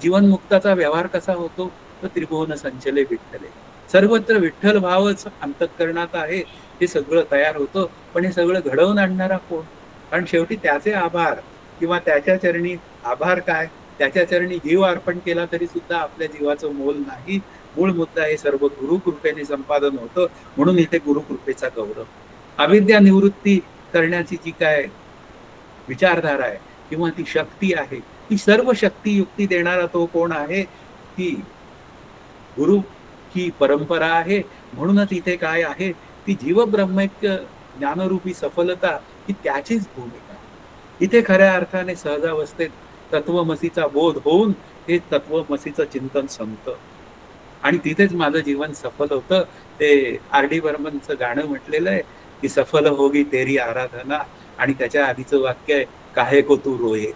जीवनमुक्ताचा व्यवहार कसा होतो तर त्रिभुवन संचले विठ्ठले. सर्वत्र विठ्ठल भावच अंतःकरणात आहे. हे सगळं तयार होतं. पण हे सगळं घडवून आणणारा कोण. कारण शेवटी त्याचे आभार किंवा त्याच्या चरणी आभार काय त्याच्या चरणी जीव अर्पण केला तरी सुद्धा आपल्या जीवाचं मोल नाही. मूळ मुद्दा हे सर्व गुरुकृपेने संपादन होतं. म्हणून इथे गुरुकृपेचा गौरव. अविद्या निवृत्ती करण्याची जी काय विचारधारा आहे किंवा ती शक्ती आहे ती सर्व शक्ती युक्ती देणारा तो कोण आहे. ती गुरु की परंपरा आहे. म्हणूनच इथे काय आहे ती जीव ब्रह्मैक्य ज्ञानरूपी सफलता ही त्याचीच भूमिका. इथे खऱ्या अर्थाने सहजावस्थेत तत्वमसीचा बोध होऊन हे तत्वमसीचं चिंतन संपतं आणि तिथेच माझं जीवन सफल होतं. ते R.D. बर्मनचं गाणं म्हटलेलं आहे की सफल होगी तेरी आराधना आणि त्याच्या आधीचं वाक्य आहे काहे को तू रोये.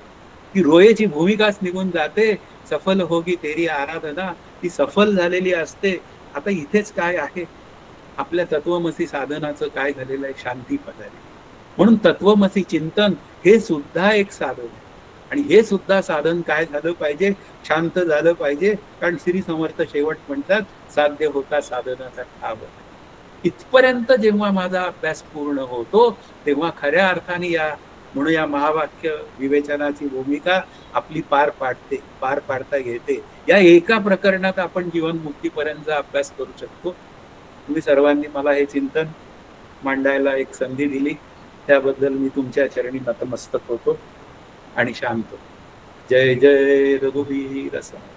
ती रोयेची भूमिकाच निघून जाते. सफल होगी तेरी आराधना ती सफल झालेली असते. आता इथेच काय आहे आपल्या तत्वमसी साधनाचं काय झालेलं आहे शांती पदारी. म्हणून तत्वमसी चिंतन हे सुद्धा एक साधन आहे. आणि हे सुद्धा साधन काय झालं पाहिजे शांत झालं पाहिजे. कारण श्री समर्थ शेवट म्हणतात साध्य होता साधनाचा ठाव. इथपर्यंत जेव्हा माझा अभ्यास पूर्ण होतो तेव्हा खऱ्या अर्थाने या म्हणून या महावाक्य विवेचनाची भूमिका आपली पार पाडता येते. या एका प्रकरणात आपण जीवनमुक्तीपर्यंतचा अभ्यास करू शकतो. तुम्ही सर्वांनी मला हे चिंतन मांडायला एक संधी दिली त्याबद्दल मी तुमच्या चरणी नतमस्तक होतो आणि शांत. जय जय रघुवीर समर्थ.